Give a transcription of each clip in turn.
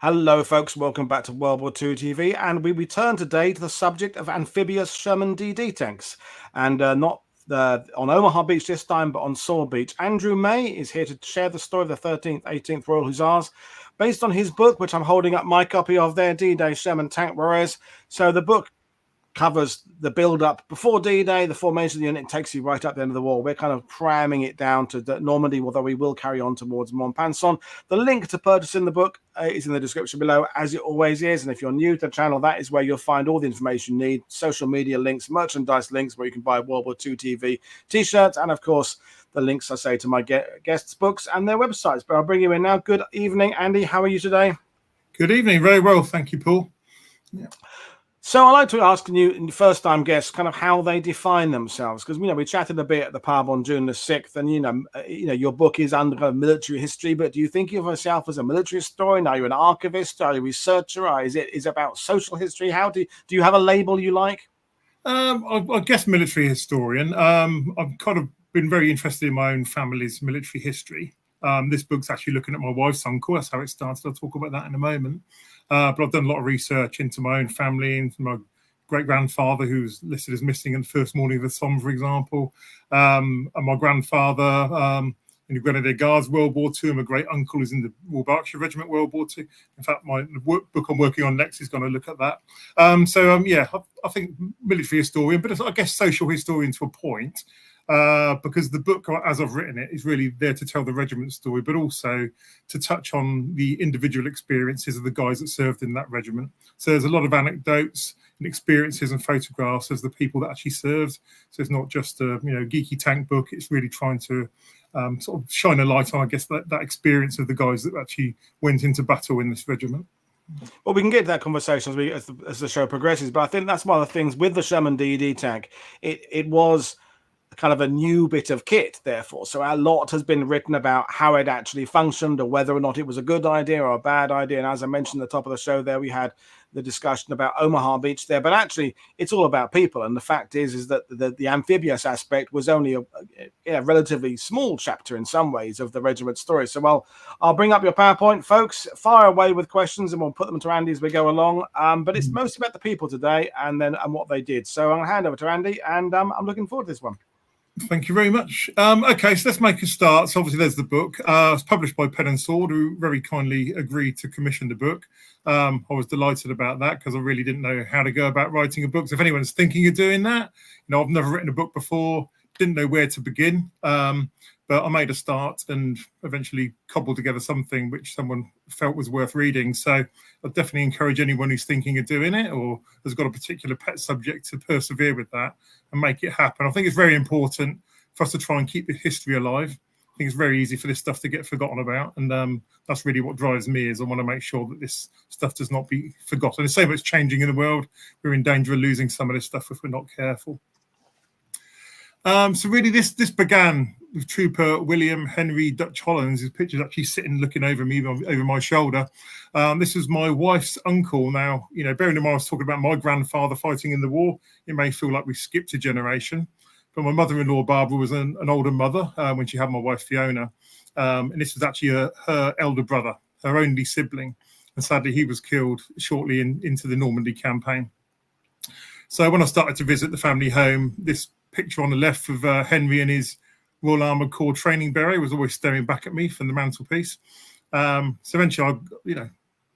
Hello, folks. Welcome back to World War II TV, and we return today to the subject of amphibious Sherman DD tanks, and not on Omaha Beach this time, but on Saw Beach. Andrew May is here to share the story of the 13th, 18th Royal Hussars, based on his book, which I'm holding up my copy of there, D-Day Sherman Tank Warriors. So the book covers the build-up before D-Day, the formation of the unit takes you right up the end of the war. We're kind of cramming it down to Normandy, although we will carry on towards Montpellier. The link to purchasing the book is in the description below, as it always is. And if you're new to the channel, that is where you'll find all the information you need, social media links, merchandise links, where you can buy World War II TV t-shirts, and of course, the links I say to my guests' books and their websites. But I'll bring you in now. Good evening, Andy. How are you today? Good evening. Very well. Thank you, Paul. Yeah. So I'd like to ask you, first-time guests, kind of how they define themselves, because we chatted a bit at the pub on June the 6th, and your book is under kind of military history. But do you think of yourself as a military historian? Are you an archivist? Are you a researcher? Or is it about social history? How do you have a label you like? I guess military historian. I've kind of been very interested in my own family's military history. This book's actually looking at my wife's uncle. That's how it started. I'll talk about that in a moment. But I've done a lot of research into my own family, into my great-grandfather, who's listed as missing in the first morning of the Somme, for example, and my grandfather in the Grenadier Guards, World War II, and my great-uncle is in the Royal Berkshire Regiment, World War II. In fact, the book I'm working on next is going to look at that. I think military historian, but I guess social historian to a point. Because the book, as I've written it, is really there to tell the regiment story, but also to touch on the individual experiences of the guys that served in that regiment. So there's a lot of anecdotes and experiences and photographs of the people that actually served. So it's not just a geeky tank book. It's really trying to sort of shine a light on, I guess, that experience of the guys that actually went into battle in this regiment. Well, we can get to that conversation as the show progresses, but I think that's one of the things with the Sherman DD tank. It was kind of a new bit of kit, therefore. So a lot has been written about how it actually functioned or whether or not it was a good idea or a bad idea. And as I mentioned at the top of the show there, we had the discussion about Omaha Beach there. But actually, it's all about people. And the fact is that the amphibious aspect was only a relatively small chapter in some ways of the regiment story. So I'll bring up your PowerPoint, folks. Fire away with questions and we'll put them to Andy as we go along. But it's mostly about the people today and what they did. So I'm going to hand over to Andy, and I'm looking forward to this one. Thank you very much. Okay, so let's make a start. So obviously there's the book. It's published by Pen and Sword, who very kindly agreed to commission the book. I was delighted about that because I really didn't know how to go about writing a book. So if anyone's thinking of doing that, I've never written a book before, didn't know where to begin. But I made a start and eventually cobbled together something which someone felt was worth reading. So I'd definitely encourage anyone who's thinking of doing it or has got a particular pet subject to persevere with that and make it happen. I think it's very important for us to try and keep the history alive. I think it's very easy for this stuff to get forgotten about. And that's really what drives me, is I want to make sure that this stuff does not be forgotten. There's so much changing in the world. We're in danger of losing some of this stuff if we're not careful. So really this began with Trooper William Henry Dutch Hollands. His picture's actually sitting looking over me, over my shoulder. This was my wife's uncle. Now, bearing in mind I was talking about my grandfather fighting in the war, it may feel like we skipped a generation. But my mother-in-law, Barbara, was an older mother when she had my wife, Fiona. And this was actually her elder brother, her only sibling. And sadly, he was killed shortly into the Normandy campaign. So when I started to visit the family home, this picture on the left of Henry and his Royal Armoured Corps training beret was always staring back at me from the mantelpiece. So eventually,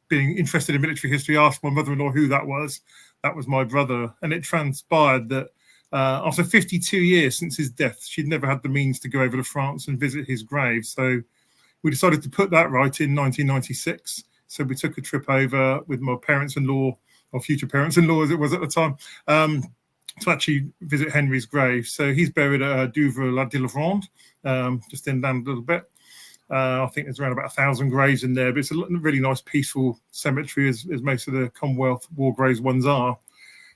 being interested in military history, asked my mother-in-law who that was. That was my brother. And it transpired that after 52 years since his death, she'd never had the means to go over to France and visit his grave. So we decided to put that right in 1996. So we took a trip over with my parents-in-law, or future parents-in-law as it was at the time, to actually visit Henry's grave. So he's buried at Douvres-la-Gillibrand, just inland a little bit. I think there's around about 1,000 graves in there, but it's a really nice, peaceful cemetery, as most of the Commonwealth war graves ones are.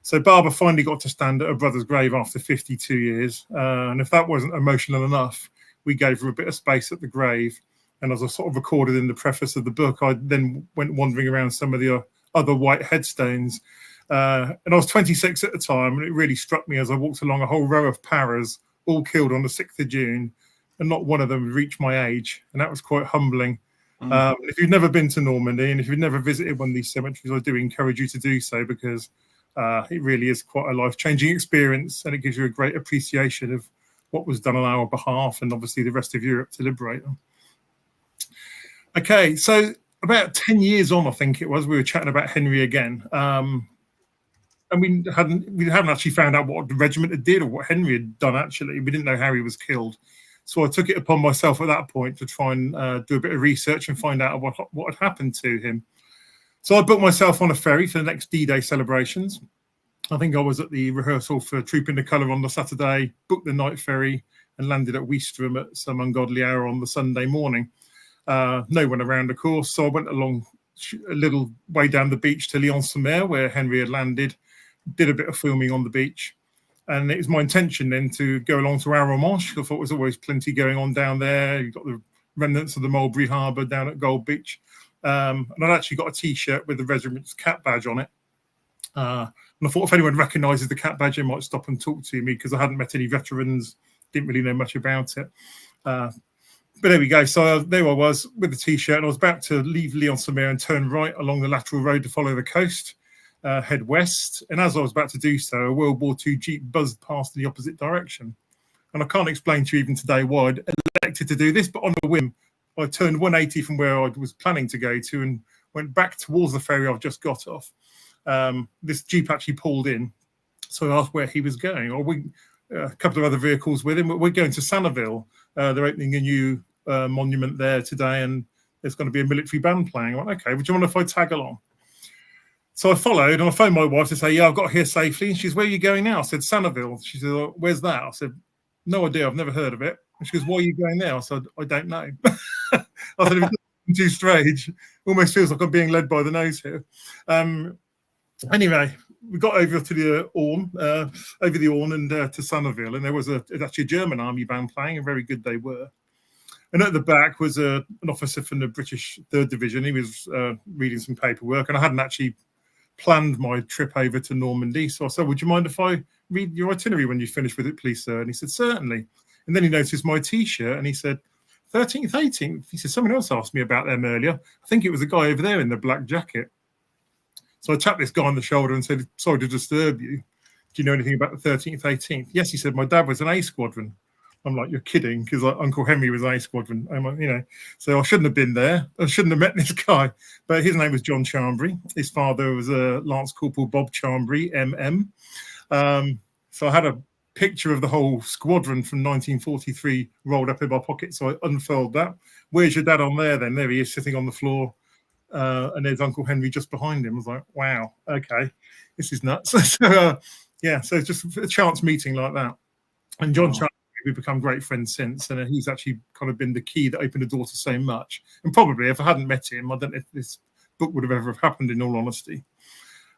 So Barbara finally got to stand at her brother's grave after 52 years. And if that wasn't emotional enough, we gave her a bit of space at the grave. And as I sort of recorded in the preface of the book, I then went wandering around some of the other white headstones. And I was 26 at the time, and it really struck me as I walked along a whole row of paras, all killed on the 6th of June, and not one of them reached my age. And that was quite humbling. If you've never been to Normandy and if you've never visited one of these cemeteries, I do encourage you to do so, because it really is quite a life-changing experience, and it gives you a great appreciation of what was done on our behalf and obviously the rest of Europe to liberate them. Okay, so about 10 years on, I think it was, we were chatting about Henry again. And we hadn't actually found out what the regiment had did or what Henry had done, actually. We didn't know how he was killed. So I took it upon myself at that point to try and do a bit of research and find out what had happened to him. So I booked myself on a ferry for the next D-Day celebrations. I think I was at the rehearsal for Troop in the Colour on the Saturday, booked the night ferry and landed at Weestrum at some ungodly hour on the Sunday morning. No one around, of course, so I went along a little way down the beach to Lyon-sur-Mer, where Henry had landed, did a bit of filming on the beach. And it was my intention then to go along to Armoured. I thought there was always plenty going on down there. You've got the remnants of the Mulberry Harbour down at Gold Beach. And I'd actually got a T-shirt with the regiment's cat badge on it. And I thought if anyone recognises the cat badge, they might stop and talk to me, because I hadn't met any veterans, didn't really know much about it. But there we go. So there I was with the T-shirt, and I was about to leave Lyon-sur-Mer and turn right along the lateral road to follow the coast, head west. And as I was about to do so, a World War II Jeep buzzed past in the opposite direction. And I can't explain to you even today why I'd elected to do this, but on a whim, I turned 180 from where I was planning to go to and went back towards the ferry I've just got off. This Jeep actually pulled in, so I asked where he was going. A couple of other vehicles with him. We're going to Saint-Aubin. They're opening a new monument there today, and there's going to be a military band playing. I went, okay, would you mind if I tag along? So I followed, and I phoned my wife to say, yeah, I've got here safely. And she says, where are you going now? I said, Saint-Aubin. She said, oh, where's that? I said, no idea. I've never heard of it. And she goes, why are you going there? I said, I don't know. I said, it's too strange. Almost feels like I'm being led by the nose here. Anyway, we got over to the Orne, and to Saint-Aubin, and there was actually a German army band playing, and very good they were. And at the back was an officer from the British 3rd Division. He was reading some paperwork, and I hadn't actually planned my trip over to Normandy. So I said, would you mind if I read your itinerary when you finish with it, please, sir? And he said, certainly. And then he noticed my T-shirt, and he said, 13th, 18th. He said, someone else asked me about them earlier. I think it was a guy over there in the black jacket. So I tapped this guy on the shoulder and said, sorry to disturb you. Do you know anything about the 13th, 18th? Yes, he said, my dad was an A squadron. I'm like, you're kidding, because Uncle Henry was an A squadron. I'm like, so I shouldn't have been there. I shouldn't have met this guy. But his name was John Charmwood. His father was a Lance Corporal Bob Charmwood, MM. So I had a picture of the whole squadron from 1943 rolled up in my pocket. So I unfurled that. Where's your dad on there then? There he is, sitting on the floor. And there's Uncle Henry just behind him. I was like, wow, okay, this is nuts. So it's just a chance meeting like that. And John Charmwood, we've become great friends since, and he's actually kind of been the key that opened the door to so much. And probably if I hadn't met him, I don't know if this book would have ever happened, in all honesty.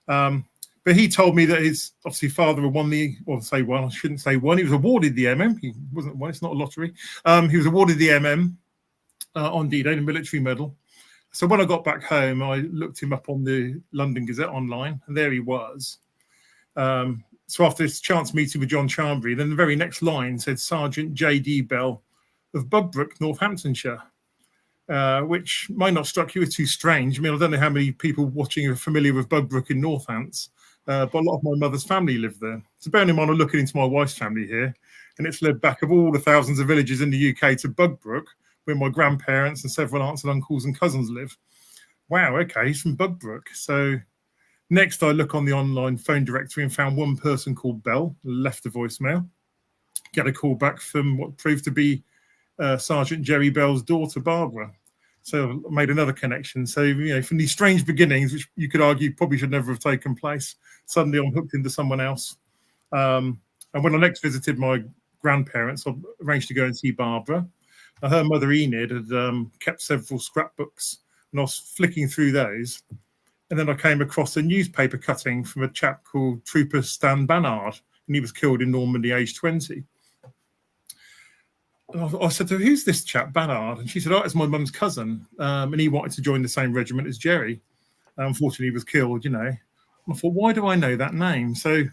But he told me that his obviously father had won the, or say one, I shouldn't say one, he was awarded the MM. He wasn't one, it's not a lottery. He was awarded the MM on D-Day, the military medal. So when I got back home, I looked him up on the London Gazette online, and there he was. So after this chance meeting with John Charmwood, then the very next line said Sergeant J.D. Bell of Budbrook, Northamptonshire, which might not struck you as too strange. I mean, I don't know how many people watching are familiar with Budbrook in Northants, but a lot of my mother's family lived there. So bearing in mind, I'm looking into my wife's family here, and it's led back of all the thousands of villages in the UK to Budbrook, where my grandparents and several aunts and uncles and cousins live. Wow, okay, he's from Budbrook. So next I look on the online phone directory and found one person called Bell, left a voicemail, get a call back from what proved to be Sergeant Jerry Bell's daughter, Barbara. So I made another connection. So, from these strange beginnings, which you could argue probably should never have taken place, suddenly I'm hooked into someone else. And when I next visited my grandparents, I arranged to go and see Barbara. Her mother, Enid, had kept several scrapbooks, and I was flicking through those. And then I came across a newspaper cutting from a chap called Trooper Stan Bannard, and he was killed in Normandy, aged 20. And I said to her, who's this chap, Bannard? And she said, it's my mum's cousin, and he wanted to join the same regiment as Jerry. Unfortunately, he was killed, And I thought, why do I know that name? So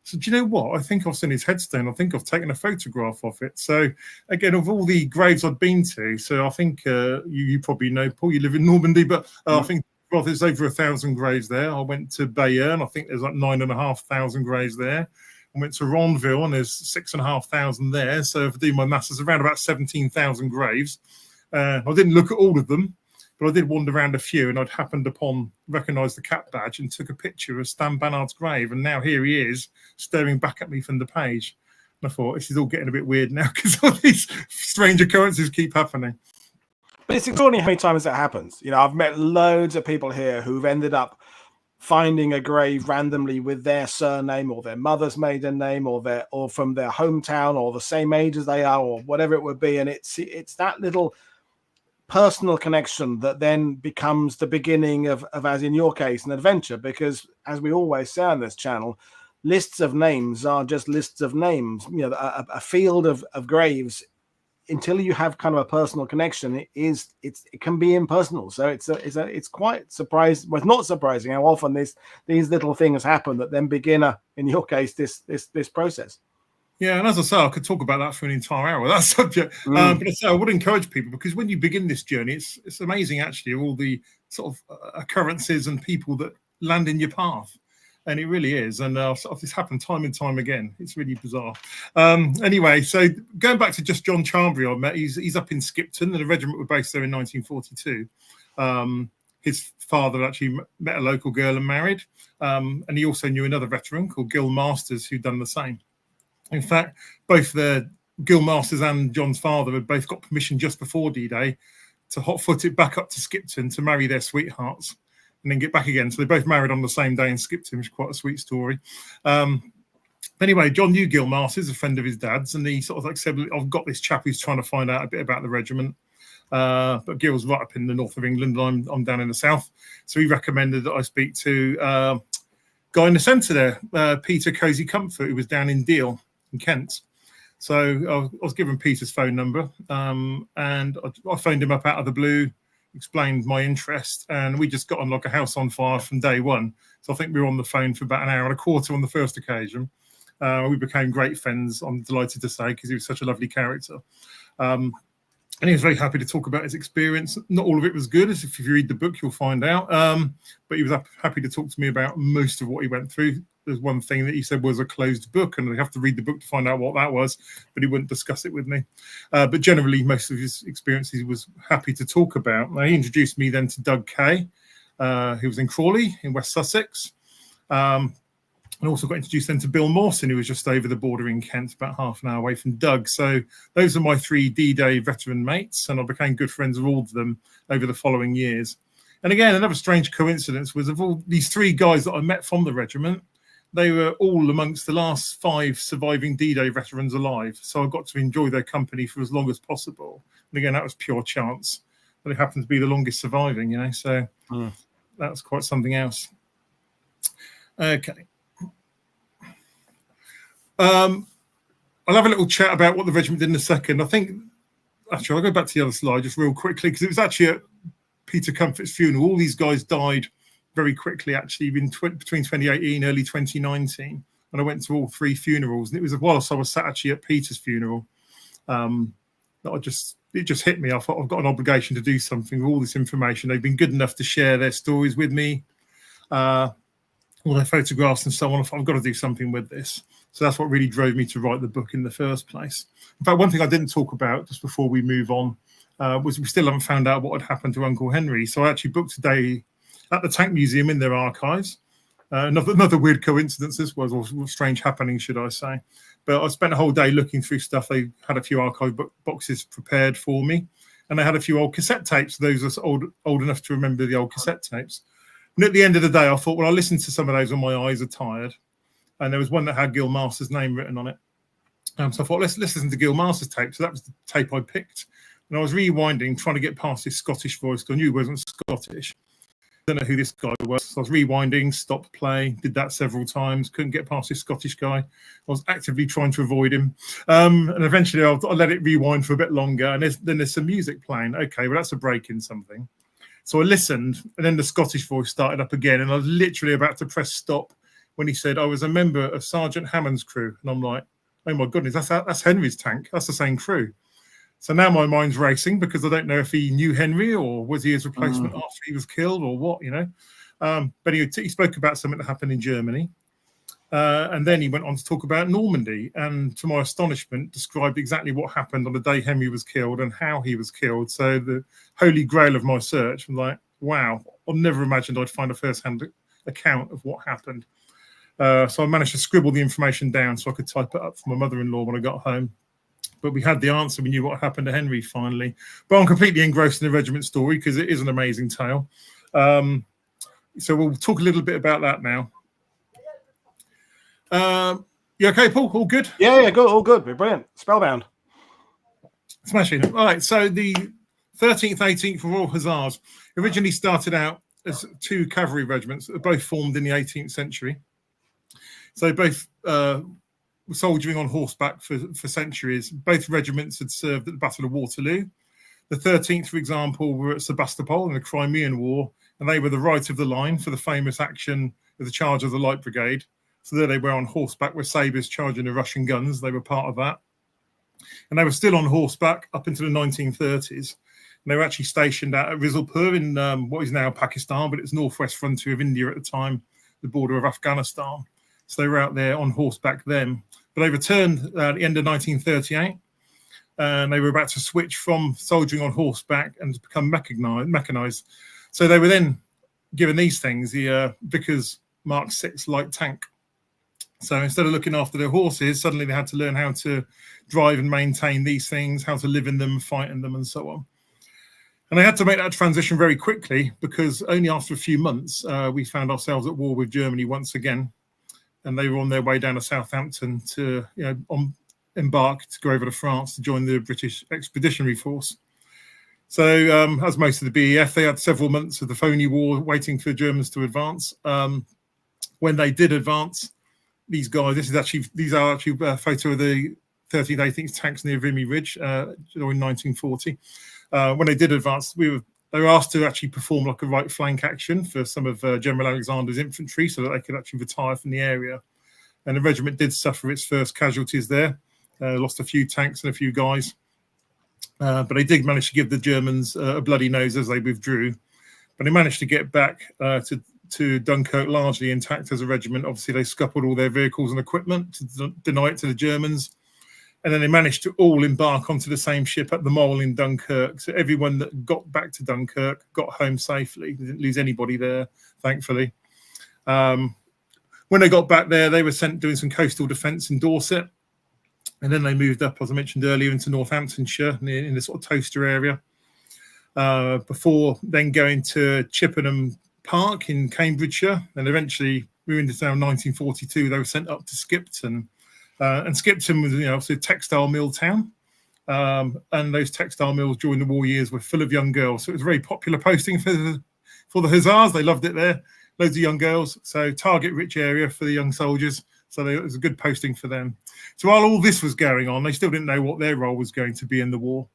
So do you know what? I think I've seen his headstone. I think I've taken a photograph of it. So again, of all the graves I've been to, so I think you probably know, Paul, you live in Normandy, but I think there's over 1,000 graves there. I went to Bayonne. I think there's like 9,500 graves there. I went to Ronville and there's 6,500 there. So if I do my maths, it's around about 17,000 graves. I didn't look at all of them, but I did wander around a few, and I'd happened upon, recognised the cap badge and took a picture of Stan Bannard's grave. And now here he is staring back at me from the page. And I thought, this is all getting a bit weird now because all these strange occurrences keep happening. But it's extraordinary how many times that happens. You know, I've met loads of people here who've ended up finding a grave randomly with their surname or their mother's maiden name or from their hometown or the same age as they are or whatever it would be. And it's that little personal connection that then becomes the beginning of, as in your case, an adventure, because as we always say on this channel, lists of names are just lists of names. You know, a field of graves, until you have kind of a personal connection, it can be impersonal. So it's quite surprising. Well, it's not surprising how often these little things happen that then begin in your case this process. Yeah, and as I say, I could talk about that for an entire hour, that subject. But I say I would encourage people, because when you begin this journey, it's amazing actually all the sort of occurrences and people that land in your path, and it really is. And this happened time and time again. It's really bizarre. Anyway, so going back to just John Charmwood, I met. He's up in Skipton, and the regiment were based there in 1942. His father actually met a local girl and married, and he also knew another veteran called Gil Masters who'd done the same. In fact, both Gil Masters and John's father had both got permission just before D-Day to hot-foot it back up to Skipton to marry their sweethearts and then get back again. So they both married on the same day in Skipton, which is quite a sweet story. Anyway, John knew Gil Masters, a friend of his dad's, and he sort of like said, I've got this chap who's trying to find out a bit about the regiment. But Gil's right up in the north of England, and I'm down in the south. So he recommended that I speak to guy in the centre there, Peter Cozy Comfort, who was down in Deal in Kent. So I was given Peter's phone number, and I phoned him up out of the blue, explained my interest, and we just got on like a house on fire from day one. So I think we were on the phone for about an hour and a quarter on the first occasion. We became great friends, I'm delighted to say, because he was such a lovely character. And he was very happy to talk about his experience. Not all of it was good, as if you read the book, you'll find out. But he was happy to talk to me about most of what he went through. There's one thing that he said was a closed book, and I have to read the book to find out what that was, but he wouldn't discuss it with me. But generally, most of his experiences he was happy to talk about. Now, he introduced me then to Doug Kay, who was in Crawley in West Sussex. And also got introduced then to Bill Mawson, who was just over the border in Kent, about half an hour away from Doug. So those are my three D-Day veteran mates, and I became good friends with all of them over the following years. And again, another strange coincidence was of all these three guys that I met from the regiment, they were all amongst the last 5 surviving D-Day veterans alive. So I got to enjoy their company for as long as possible. And again, that was pure chance. But it happened to be the longest surviving, you know, so that was quite something else. Okay. I'll have a little chat about what the regiment did in a second. I think, actually, I'll go back to the other slide just real quickly, because it was actually at Peter Comfort's funeral. All these guys died very quickly, actually, between 2018 early 2019. And I went to all 3 funerals. And it was whilst I was sat actually at Peter's funeral that it just hit me. I thought, I've got an obligation to do something with all this information. They've been good enough to share their stories with me, all their photographs and so on. I thought, I've got to do something with this. So that's what really drove me to write the book in the first place. In fact, one thing I didn't talk about just before we move on was we still haven't found out what had happened to Uncle Henry. So I actually booked a day at the Tank Museum in their archives. Another weird coincidence this was, or strange happening, should I say. But I spent a whole day looking through stuff. They had a few archive boxes prepared for me. And they had a few old cassette tapes. Those are old enough to remember the old cassette tapes. And at the end of the day, I thought, well, I listened to some of those when my eyes are tired. And there was one that had Gil Masters' name written on it. So I thought, let's listen to Gil Masters' tape. So that was the tape I picked. And I was rewinding, trying to get past his Scottish voice, because I knew he wasn't Scottish. I don't know who this guy was. So I was rewinding, stopped play, did that several times, couldn't get past this Scottish guy. I was actively trying to avoid him. And eventually I let it rewind for a bit longer. And then there's some music playing. Okay, well, that's a break in something. So I listened, and then the Scottish voice started up again. And I was literally about to press stop when he said, "I was a member of Sergeant Hammond's crew," and I'm like, "Oh my goodness, that's Henry's tank. That's the same crew." So now my mind's racing because I don't know if he knew Henry or was he his replacement after he was killed or what, you know. But he spoke about something that happened in Germany. And then he went on to talk about Normandy, and to my astonishment, described exactly what happened on the day Henry was killed and how he was killed. So the holy grail of my search, I'm like, wow, I never imagined I'd find a first-hand account of what happened. So I managed to scribble the information down so I could type it up for my mother-in-law when I got home. But we had the answer. We knew what happened to Henry finally. But I'm completely engrossed in the regiment story because it is an amazing tale. So we'll talk a little bit about that now. You okay, Paul? All good? Yeah, good. All good. We're brilliant. Spellbound. Smashing. All right. So the 13th, 18th Royal Hussars originally started out as 2 cavalry regiments, both formed in the 18th century. So both soldiering on horseback for centuries. Both regiments had served at the Battle of Waterloo. The 13th, for example, were at Sebastopol in the Crimean War, and they were the right of the line for the famous action of the charge of the Light Brigade. So there they were on horseback with sabres charging the Russian guns. They were part of that. And they were still on horseback up into the 1930s. And they were actually stationed at Rizalpur in what is now Pakistan, but it's northwest frontier of India at the time, the border of Afghanistan. So they were out there on horseback then. But they returned at the end of 1938, and they were about to switch from soldiering on horseback and to become mechanised. So they were then given these things, the Vickers Mark 6 light tank. So instead of looking after their horses, suddenly they had to learn how to drive and maintain these things, how to live in them, fight in them, and so on. And they had to make that transition very quickly because only after a few months, we found ourselves at war with Germany once again. And they were on their way down to Southampton to, embark to go over to France to join the British Expeditionary Force. So, as most of the BEF, they had several months of the phony war waiting for the Germans to advance. When they did advance, these guys, these are actually a photo of the 13th, 18th tanks near Vimy Ridge in 1940. When they did advance, they were asked to actually perform like a right flank action for some of General Alexander's infantry so that they could actually retire from the area. And the regiment did suffer its first casualties there, lost a few tanks and a few guys. But they did manage to give the Germans a bloody nose as they withdrew. But they managed to get back to Dunkirk largely intact as a regiment. Obviously, they scuppered all their vehicles and equipment to deny it to the Germans. And then they managed to all embark onto the same ship at the Mole in Dunkirk. So everyone that got back to Dunkirk got home safely. They didn't lose anybody there, thankfully. When they got back there, they were sent doing some coastal defence in Dorset. And then they moved up, as I mentioned earlier, into Northamptonshire, in the sort of Toaster area, before then going to Chippenham Park in Cambridgeshire. And eventually, we were into 1942, they were sent up to Skipton. And Skipton was, obviously a textile mill town. And those textile mills during the war years were full of young girls. So it was a very popular posting for the Hussars. They loved it there. Loads of young girls. So target-rich area for the young soldiers. So it was a good posting for them. So while all this was going on, they still didn't know what their role was going to be in the war.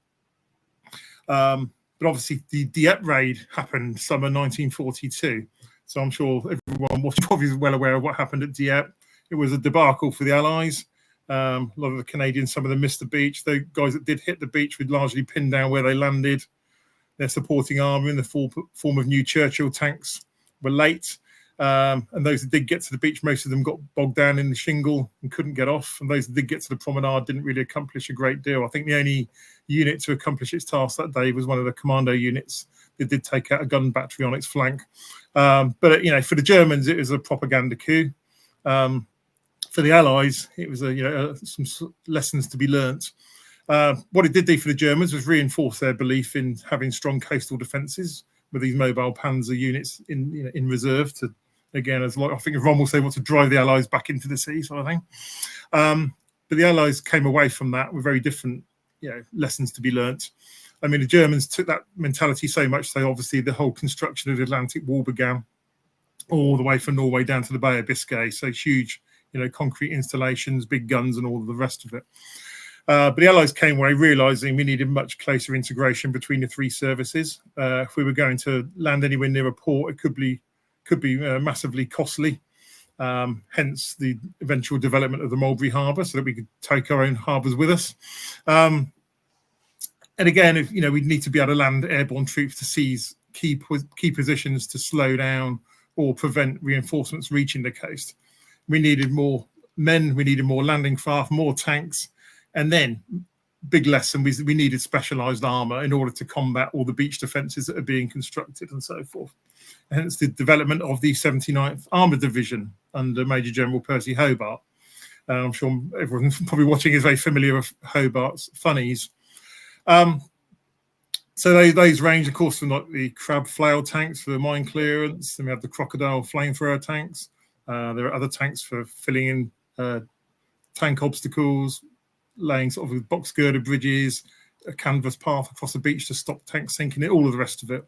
But obviously, the Dieppe raid happened summer 1942. So I'm sure everyone watching probably is well aware of what happened at Dieppe. It was a debacle for the Allies. A lot of the Canadians, some of them missed the beach. The guys that did hit the beach would largely pin down where they landed. Their supporting armour in the form of new Churchill tanks were late. And those that did get to the beach, most of them got bogged down in the shingle and couldn't get off. And those that did get to the promenade didn't really accomplish a great deal. I think the only unit to accomplish its task that day was one of the commando units that did take out a gun battery on its flank. But, for the Germans, it was a propaganda coup. For the Allies, it was some lessons to be learnt. What it did do for the Germans was reinforce their belief in having strong coastal defences with these mobile panzer units in reserve to, again, as I think Ron will say, want to drive the Allies back into the sea, sort of thing. But the Allies came away from that with very different, lessons to be learnt. I mean, the Germans took that mentality so much, so obviously the whole construction of the Atlantic Wall began all the way from Norway down to the Bay of Biscay. So huge, concrete installations, big guns and all of the rest of it. But the Allies came away realising we needed much closer integration between the three services. If we were going to land anywhere near a port, it could be massively costly. hence the eventual development of the Mulberry Harbour, so that we could take our own harbours with us. And again, if we'd need to be able to land airborne troops to seize key positions to slow down or prevent reinforcements reaching the coast. We needed more men, we needed more landing craft, more tanks, and then big lesson, we needed specialised armour in order to combat all the beach defences that are being constructed and so forth. Hence the development of the 79th Armoured Division under Major General Percy Hobart. I'm sure everyone probably watching is very familiar with Hobart's funnies. So those range, of course, from like the crab flail tanks for mine clearance. Then we have the crocodile flamethrower tanks. There are other tanks for filling in tank obstacles, laying sort of box girder bridges, a canvas path across the beach to stop tanks sinking, all of the rest of it.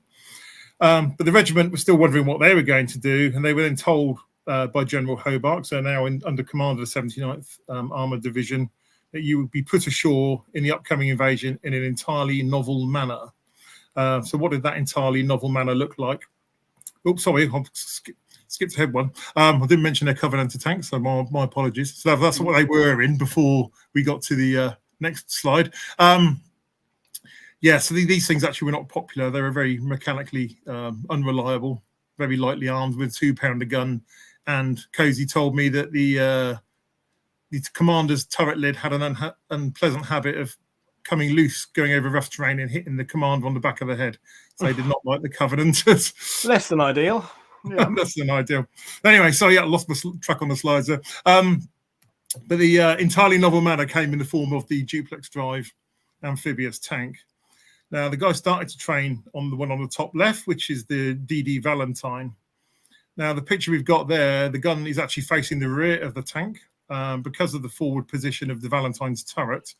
But the regiment was still wondering what they were going to do, and they were then told by General Hobart, so now under command of the 79th Armoured Division, that you would be put ashore in the upcoming invasion in an entirely novel manner. So what did that entirely novel manner look like? Oops, sorry, I skipped ahead one. I didn't mention their Covenanter tanks, so my apologies. So that's what they were in before we got to the next slide. Yeah, so these things actually were not popular. They were very mechanically unreliable, very lightly armed with 2-pounder gun. And Cozy told me that the commander's turret lid had an unpleasant habit of coming loose, going over rough terrain and hitting the commander on the back of the head. So they did not like the Covenanters. Less than ideal. Yeah. Less than ideal. Anyway, so yeah, I lost my track on the slides there. But the entirely novel manner came in the form of the Duplex Drive Amphibious tank. Now, the guy started to train on the one on the top left, which is the DDay Valentine. Now, the picture we've got there, the gun is actually facing the rear of the tank. Because of the forward position of the Valentine's turret,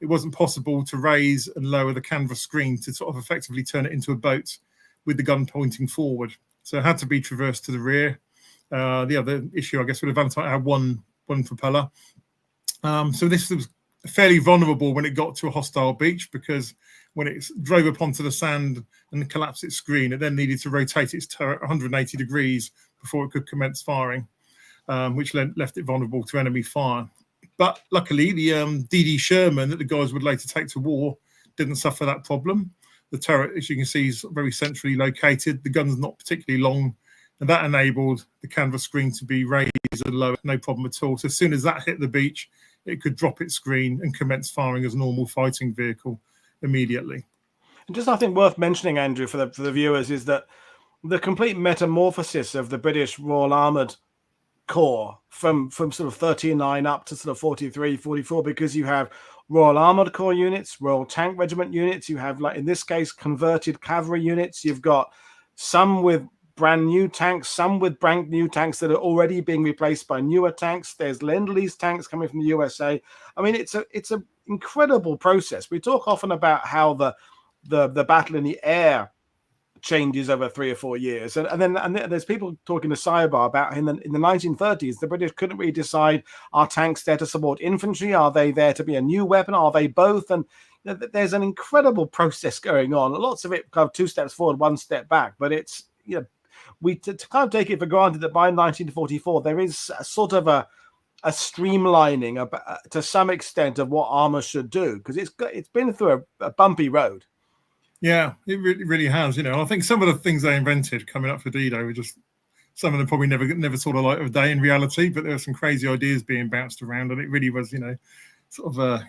it wasn't possible to raise and lower the canvas screen to sort of effectively turn it into a boat with the gun pointing forward. So it had to be traversed to the rear. The other issue, I guess, with the Valentine, had one propeller. So this was fairly vulnerable when it got to a hostile beach, because when it drove up onto the sand and collapsed its screen, it then needed to rotate its turret 180 degrees before it could commence firing, which left it vulnerable to enemy fire. But luckily, the DD Sherman that the guys would later take to war didn't suffer that problem. The turret, as you can see, is very centrally located. The gun's not particularly long, and that enabled the canvas screen to be raised and lowered, no problem at all. So as soon as that hit the beach, it could drop its screen and commence firing as a normal fighting vehicle immediately. And just, I think, worth mentioning, Andrew, for the viewers, is that the complete metamorphosis of the British Royal Armoured Corps from sort of 39 up to sort of 43, 44, because you have Royal Armoured Corps units, Royal Tank Regiment units, you have, like in this case, converted cavalry units, you've got some with brand new tanks, some with brand new tanks that are already being replaced by newer tanks. There's Lend-Lease tanks coming from the USA. I mean, it's a incredible process. We talk often about how the battle in the air changes over 3 or 4 years, and then there's people talking to Sidebar about in the 1930s the British couldn't really decide, are tanks there to support infantry, are they there to be a new weapon, are they both? And there's an incredible process going on, lots of it kind of 2 steps forward, 1 step back, but it's we to kind of take it for granted that by 1944 there is a sort of a streamlining to some extent of what armor should do, because it's been through a bumpy road. Yeah, it really has. I think some of the things they invented coming up for D-Day were just, some of them probably never saw the light of day in reality, but there were some crazy ideas being bounced around, and it really was, sort of,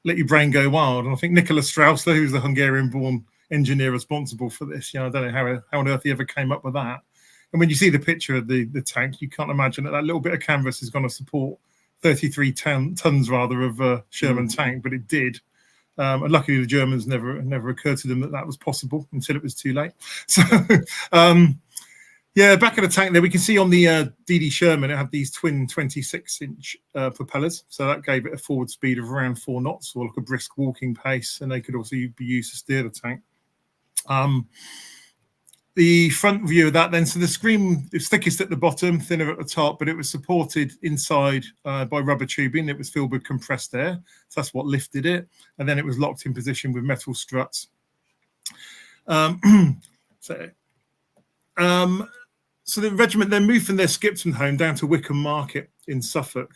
let your brain go wild. And I think Nicholas Strausler, who's the Hungarian-born engineer responsible for this, I don't know how on earth he ever came up with that. And when you see the picture of the tank, you can't imagine that little bit of canvas is going to support 33 tons rather of Sherman tank, but it did. And luckily, the Germans never occurred to them that was possible until it was too late. So, back of the tank there, we can see on the DD Sherman, it had these twin 26-inch propellers. So that gave it a forward speed of around 4 knots, or like a brisk walking pace. And they could also be used to steer the tank. The front view of that then, so the screen is thickest at the bottom, thinner at the top, but it was supported inside by rubber tubing. It was filled with compressed air, so that's what lifted it, and then it was locked in position with metal struts. So So the regiment then moved from their Skipton home down to Wickham Market in Suffolk.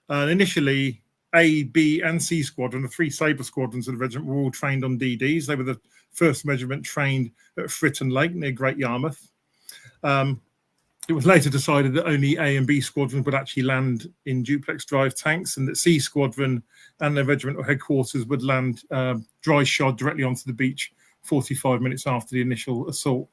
Initially, A, B, and C squadron, the 3 Sabre squadrons of the regiment, were all trained on DDs. They were the first regiment trained at Fritton Lake near Great Yarmouth. It was later decided that only A and B squadrons would actually land in Duplex Drive tanks, and that C squadron and their regimental headquarters would land dry shod directly onto the beach 45 minutes after the initial assault.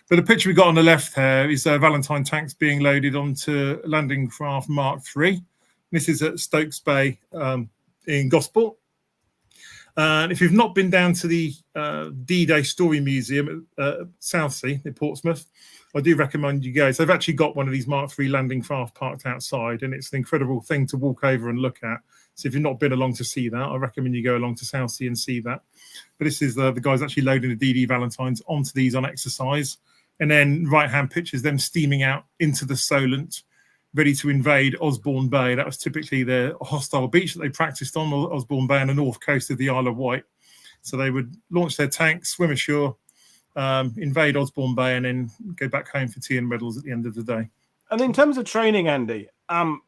But the picture we got on the left here is Valentine tanks being loaded onto landing craft Mark III. This is at Stokes Bay in Gosport. And if you've not been down to the D-Day Story Museum at Southsea in Portsmouth, I do recommend you go. So they've actually got one of these Mark III landing craft parked outside, and it's an incredible thing to walk over and look at. So if you've not been along to see that, I recommend you go along to Southsea and see that. But this is the guys actually loading the DD Valentines onto these on exercise. And then right-hand pictures them steaming out into the Solent, ready to invade Osborne Bay. That was typically their hostile beach that they practiced on, Osborne Bay on the north coast of the Isle of Wight. So they would launch their tanks, swim ashore, invade Osborne Bay, and then go back home for tea and medals at the end of the day. And in terms of training, Andy, I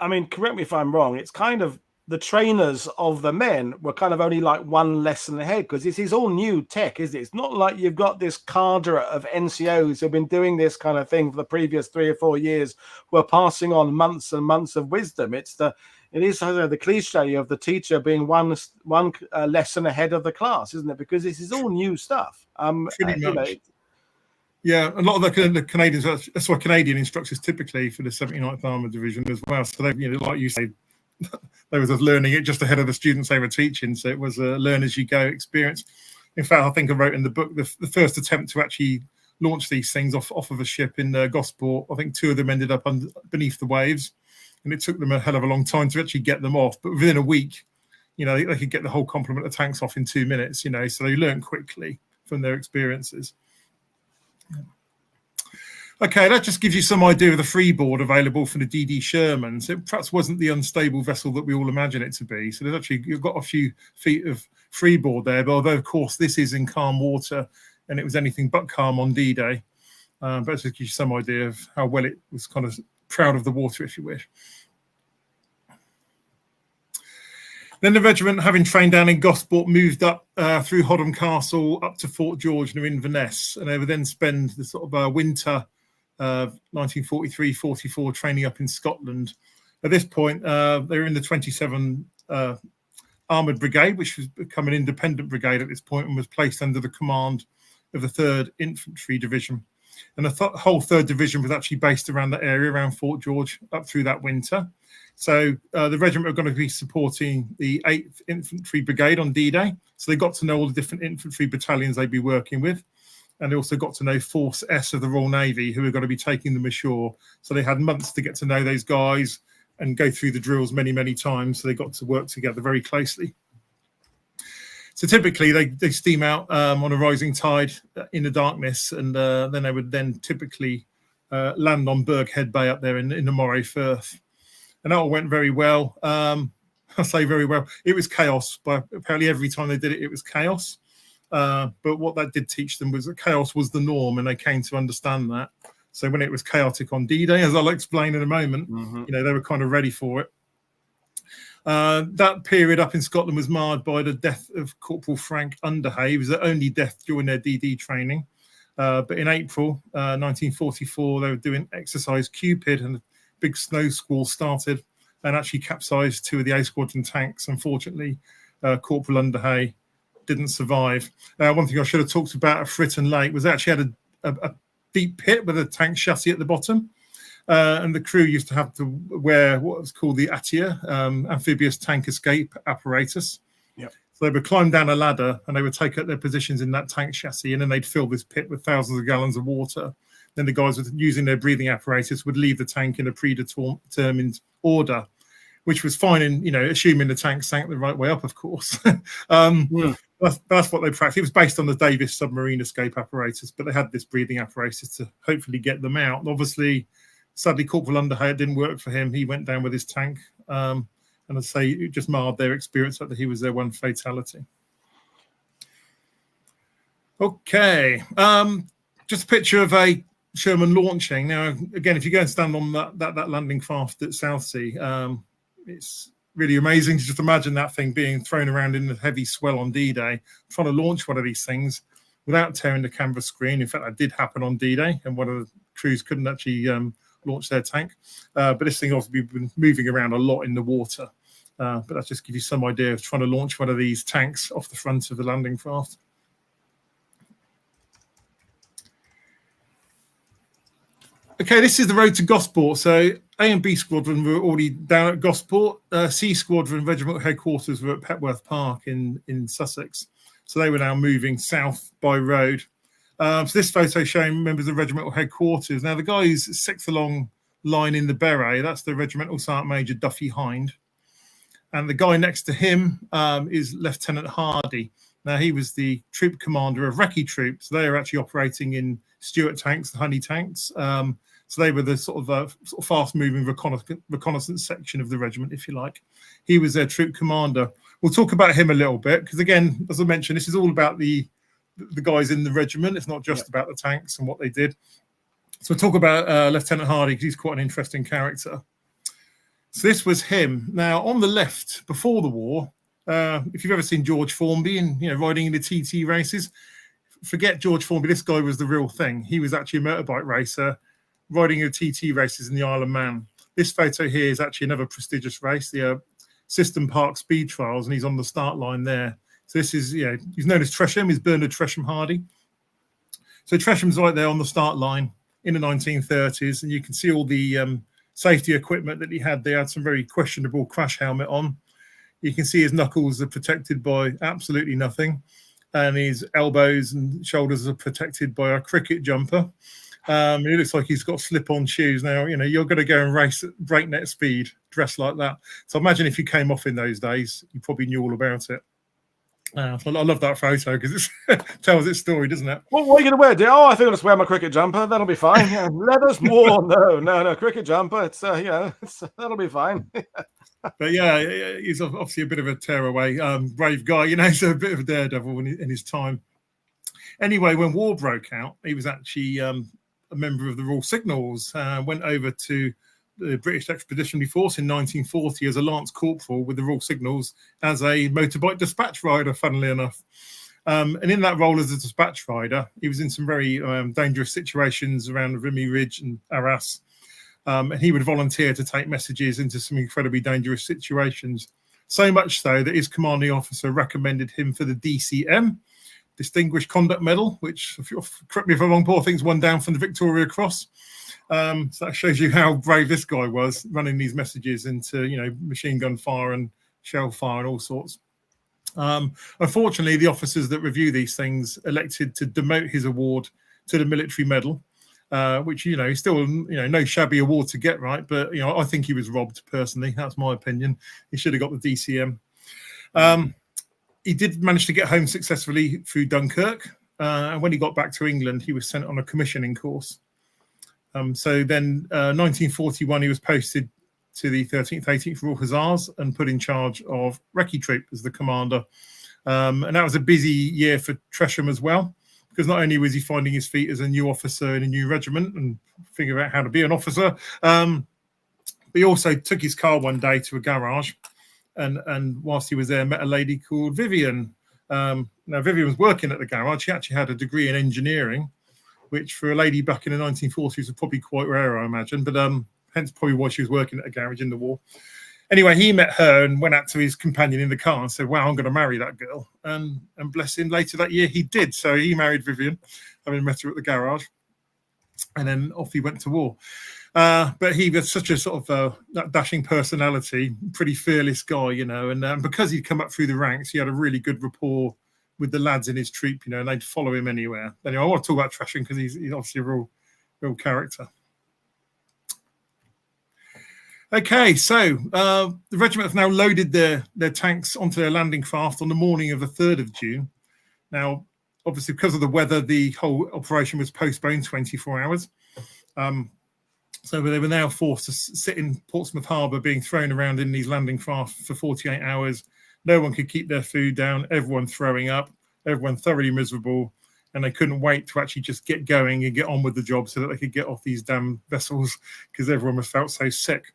mean, correct me if I'm wrong, it's kind of the trainers of the men were kind of only like one lesson ahead, because this is all new tech, isn't it? It's not like you've got this cadre of NCOs who've been doing this kind of thing for the previous 3 or 4 years, who are passing on months and months of wisdom. It is the cliche of the teacher being one lesson ahead of the class, isn't it? Because this is all new stuff. Pretty much. Yeah, a lot of the Canadians, that's why Canadian instructors typically for the 79th Armoured Division as well. So they, like you say, they were learning it just ahead of the students they were teaching. So it was a learn as you go experience. In fact, I think I wrote in the book the first attempt to actually launch these things off of a ship in Gosport. I think 2 of them ended up beneath the waves, and it took them a hell of a long time to actually get them off. But within a week, they could get the whole complement of tanks off in 2 minutes. So they learned quickly from their experiences. Okay, that just gives you some idea of the freeboard available for the DD Sherman. So it perhaps wasn't the unstable vessel that we all imagine it to be. So there's actually, you've got a few feet of freeboard there, but although of course this is in calm water and it was anything but calm on D-Day. But that just gives you some idea of how well it was kind of proud of the water, if you wish. Then the regiment, having trained down in Gosport, moved up through Hodham Castle up to Fort George near Inverness, and they would then spend the sort of winter 1943-44 training up in Scotland. At this point, they were in the 27 Armoured Brigade, which was become an independent brigade at this point and was placed under the command of the 3rd Infantry Division. And the whole 3rd Division was actually based around that area, around Fort George, up through that winter. So the regiment are going to be supporting the 8th Infantry Brigade on D-Day. So they got to know all the different infantry battalions they'd be working with. And they also got to know Force S of the Royal Navy, who were going to be taking them ashore. So they had months to get to know those guys and go through the drills many, many times. So they got to work together very closely. So typically they steam out on a rising tide in the darkness, and then they would then typically land on Burghead Bay up there in the Moray Firth. And that all went very well. I say very well. It was chaos, but apparently every time they did it, it was chaos. But what that did teach them was that chaos was the norm, and they came to understand that. So when it was chaotic on D-Day, as I'll explain in a moment, they were kind of ready for it. That period up in Scotland was marred by the death of Corporal Frank Underhay. It was the only death during their DD training. But in April 1944, they were doing exercise Cupid, and a big snow squall started and actually capsized 2 of the A Squadron tanks. Unfortunately, Corporal Underhay didn't survive. One thing I should have talked about at Fritton Lake was they actually had a deep pit with a tank chassis at the bottom. And the crew used to have to wear what was called the ATIA, Amphibious Tank Escape Apparatus. Yep. So they would climb down a ladder and they would take up their positions in that tank chassis, and then they'd fill this pit with thousands of gallons of water. Then the guys using their breathing apparatus would leave the tank in a predetermined order, which was fine in, assuming the tank sank the right way up, of course. That's what they practiced. It was based on the Davis submarine escape apparatus, but they had this breathing apparatus to hopefully get them out. And obviously, sadly, Corporal Underhay, it didn't work for him. He went down with his tank. And I'd say it just marred their experience that he was their one fatality. Okay. Just a picture of a Sherman launching. Now, again, if you go and stand on that landing craft at Southsea, it's really amazing to just imagine that thing being thrown around in a heavy swell on D-Day, trying to launch one of these things without tearing the canvas screen. In fact, that did happen on D-Day, and one of the crews couldn't actually launch their tank. But this thing obviously been moving around a lot in the water. But that just gives you some idea of trying to launch one of these tanks off the front of the landing craft. Okay, this is the road to Gosport. So A and B squadron were already down at Gosport. C squadron regimental headquarters were at Petworth Park in Sussex. So they were now moving south by road. So this photo showing members of regimental headquarters. Now the guy's sixth along line in the beret, that's the regimental sergeant major Duffy Hind. And the guy next to him is Lieutenant Hardy. Now he was the troop commander of recce troops. They are actually operating in Stuart tanks, the Honey tanks. So they were the sort of fast-moving reconnaissance section of the regiment, if you like. He was their troop commander. We'll talk about him a little bit because, again, as I mentioned, this is all about the guys in the regiment. It's not just about the tanks and what they did. So we'll talk about Lieutenant Hardy because he's quite an interesting character. So this was him. Now, on the left, before the war, if you've ever seen George Formby and riding in the TT races, forget George Formby. This guy was the real thing. He was actually a motorbike racer, riding in the TT races in the Isle of Man. This photo here is actually another prestigious race, the System Park Speed Trials, and he's on the start line there. So this is, he's known as Tresham. He's Bernard Tresham Hardy. So Tresham's right there on the start line in the 1930s, and you can see all the safety equipment that he had. They had some very questionable crash helmet on. You can see his knuckles are protected by absolutely nothing, and his elbows and shoulders are protected by a cricket jumper. It looks like he's got slip-on shoes. Now, you're going to go and race at breakneck speed dressed like that. So imagine if you came off in those days, you probably knew all about it. So I love that photo because it tells its story, doesn't it? Well, what are you going to wear, dear? Oh, I think I'll just wear my cricket jumper. That'll be fine. Leather's more. No, cricket jumper. It's, that'll be fine. But he's obviously a bit of a tearaway, brave guy. He's a bit of a daredevil in his time. Anyway, when war broke out, he was actually a member of the Royal Signals, went over to the British Expeditionary Force in 1940 as a Lance Corporal with the Royal Signals as a motorbike dispatch rider, funnily enough. And in that role as a dispatch rider, he was in some very dangerous situations around Rimini Ridge and Arras. And he would volunteer to take messages into some incredibly dangerous situations. So much so that his commanding officer recommended him for the DCM, Distinguished Conduct Medal, which, correct me if I'm wrong, Paul, I think it's one down from the Victoria Cross. So that shows you how brave this guy was, running these messages into, machine gun fire and shell fire and all sorts. Unfortunately, the officers that review these things elected to demote his award to the Military Medal, which, is still, no shabby award to get, right? But, I think he was robbed, personally. That's my opinion. He should have got the DCM. He did manage to get home successfully through Dunkirk. And when he got back to England, he was sent on a commissioning course. So then 1941, he was posted to the 13th, 18th Royal Hussars and put in charge of Recce Troop as the commander. And that was a busy year for Tresham as well, because not only was he finding his feet as a new officer in a new regiment and figuring out how to be an officer, but he also took his car one day to a garage. And whilst he was there, met a lady called Vivian. Now, Vivian was working at the garage. She actually had a degree in engineering, which for a lady back in the 1940s was probably quite rare, I imagine. But hence probably why she was working at a garage in the war. Anyway, he met her and went out to his companion in the car and said, wow, I'm going to marry that girl. And bless him, later that year he did. So he married Vivian, having met her at the garage. And then off he went to war. But he was such a sort of that dashing personality, pretty fearless guy, and because he'd come up through the ranks, he had a really good rapport with the lads in his troop, and they'd follow him anywhere. Anyway, I want to talk about Tresham because he's obviously a real character. Okay, so the regiment have now loaded their tanks onto their landing craft on the morning of the 3rd of June. Now, obviously, because of the weather, the whole operation was postponed 24 hours. So they were now forced to sit in Portsmouth Harbour, being thrown around in these landing craft for 48 hours. No one could keep their food down. Everyone throwing up. Everyone thoroughly miserable. and they couldn't wait to actually just get going and get on with the job so that they could get off these damn vessels because everyone was felt so sick.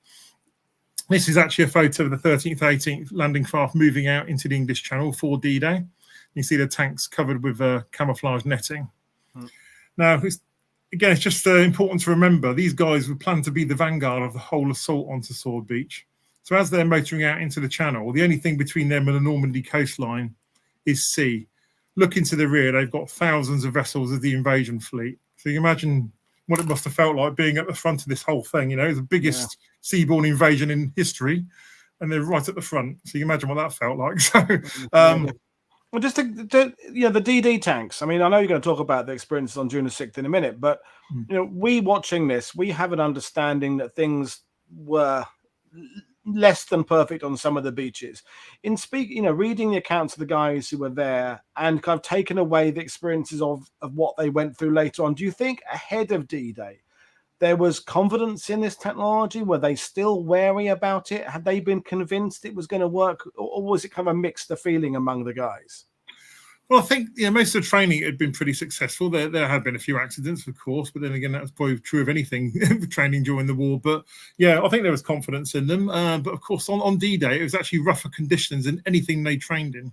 This is actually a photo of the 13th, 18th landing craft moving out into the English Channel for D-Day. You see the tanks covered with camouflage netting. Now, it's just important to remember these guys were planned to be the vanguard of the whole assault onto Sword Beach. So as they're motoring out into the Channel, the only thing between them and the Normandy coastline is sea. Look into the rear, they've got thousands of vessels of the invasion fleet. So you imagine what it must have felt like being at the front of this whole thing. You know, the biggest seaborne invasion in history, and they're right at the front. So you can imagine what that felt like. So, well, just the DD tanks. I mean, I know you're going to talk about the experiences on June the 6th in a minute, but we watching this, we have an understanding that things were less than perfect on some of the beaches. Reading the accounts of the guys who were there and kind of taken away the experiences of what they went through later on, do you think ahead of D-Day there was confidence in this technology? Were they still wary about it? Had they been convinced it was going to work, or was it kind of a mixed feeling among the guys? Well, I think most of the training had been pretty successful. There had been a few accidents, of course, but then again, that's probably true of anything training during the war. But yeah, I think there was confidence in them. But of course, on D-Day, it was actually rougher conditions than anything they trained in.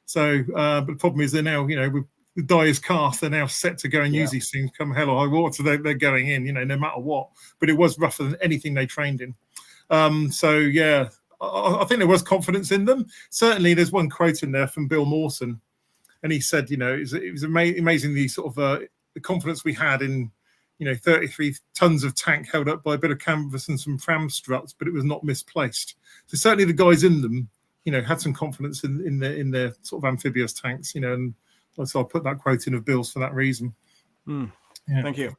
So, but the problem is they're now, with the die is cast, they're now set to go and use these things come hell or high water. They're going in, no matter what. But it was rougher than anything they trained in. So yeah, I think there was confidence in them. Certainly, there's one quote in there from Bill Mawson. And he said, it was amazing the sort of the confidence we had in, 33 tons of tank held up by a bit of canvas and some fram struts, but it was not misplaced. So certainly the guys in them, had some confidence in their sort of amphibious tanks, and so I put that quote in of Bill's for that reason. Yeah. Thank you.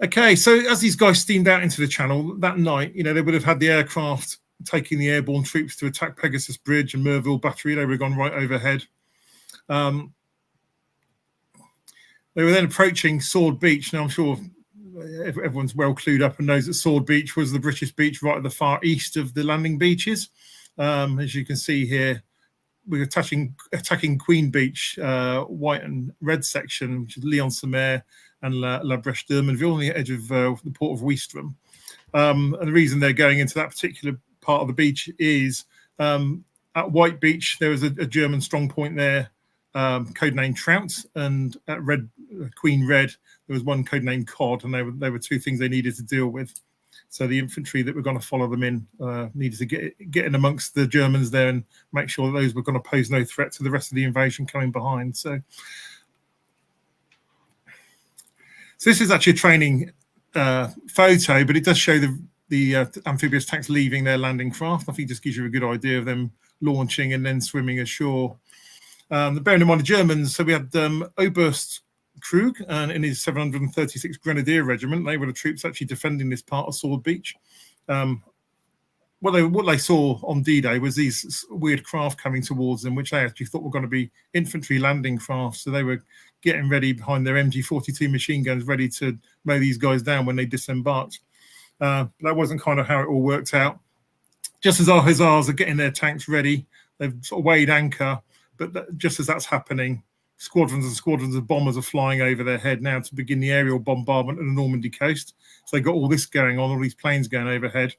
Okay, so as these guys steamed out into the Channel that night, they would have had the aircraft taking the airborne troops to attack Pegasus Bridge and Merville Battery. They would have gone right overhead. They were then approaching Sword Beach. Now, I'm sure everyone's well clued up and knows that Sword Beach was the British beach right at the far east of the landing beaches. As you can see here, we're attacking Queen Beach, white and red section, which is Lyon-sur-Mer and La Brèche d'Hermonville on the edge of the port of Ouistreham. And the reason they're going into that particular part of the beach is at White Beach, there was a German strong point there, codenamed Trout, and at Queen Red, there was one codenamed Cod, and they were two things they needed to deal with. So the infantry that were going to follow them in needed to get in amongst the Germans there and make sure that those were going to pose no threat to the rest of the invasion coming behind. So this is actually a training photo, but it does show the amphibious tanks leaving their landing craft. I think it just gives you a good idea of them launching and then swimming ashore. Bearing in mind the Germans, so we had Oberst Krug and in his 736 Grenadier Regiment. They were the troops actually defending this part of Sword Beach. What they saw on D-Day was these weird craft coming towards them, which they actually thought were going to be infantry landing craft. So they were getting ready behind their MG42 machine guns, ready to mow these guys down when they disembarked. That wasn't kind of how it all worked out. Just as our Hussars are getting their tanks ready, they've sort of weighed anchor, but just as that's happening, squadrons and squadrons of bombers are flying over their head now to begin the aerial bombardment of the Normandy coast. So they've got all this going on, all these planes going overhead.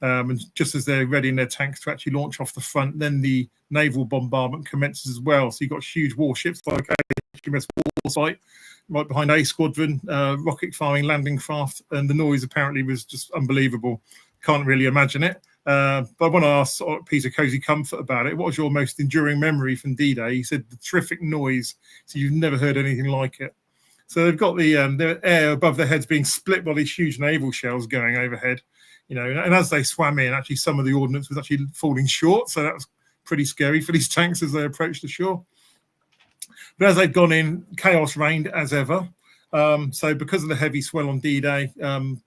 And just as they're readying their tanks to actually launch off the front, then the naval bombardment commences as well. So you've got huge warships like HMS Warsight right behind A Squadron, rocket-firing landing craft, and the noise apparently was just unbelievable. Can't really imagine it. But I want to ask Peter Cozy Comfort about it. What was your most enduring memory from D-Day? He said the terrific noise. So you've never heard anything like it. So they've got the air above their heads being split by these huge naval shells going overhead. And as they swam in, actually some of the ordnance was actually falling short. So that was pretty scary for these tanks as they approached the shore. But as they've gone in, chaos reigned as ever. So because of the heavy swell on D-Day,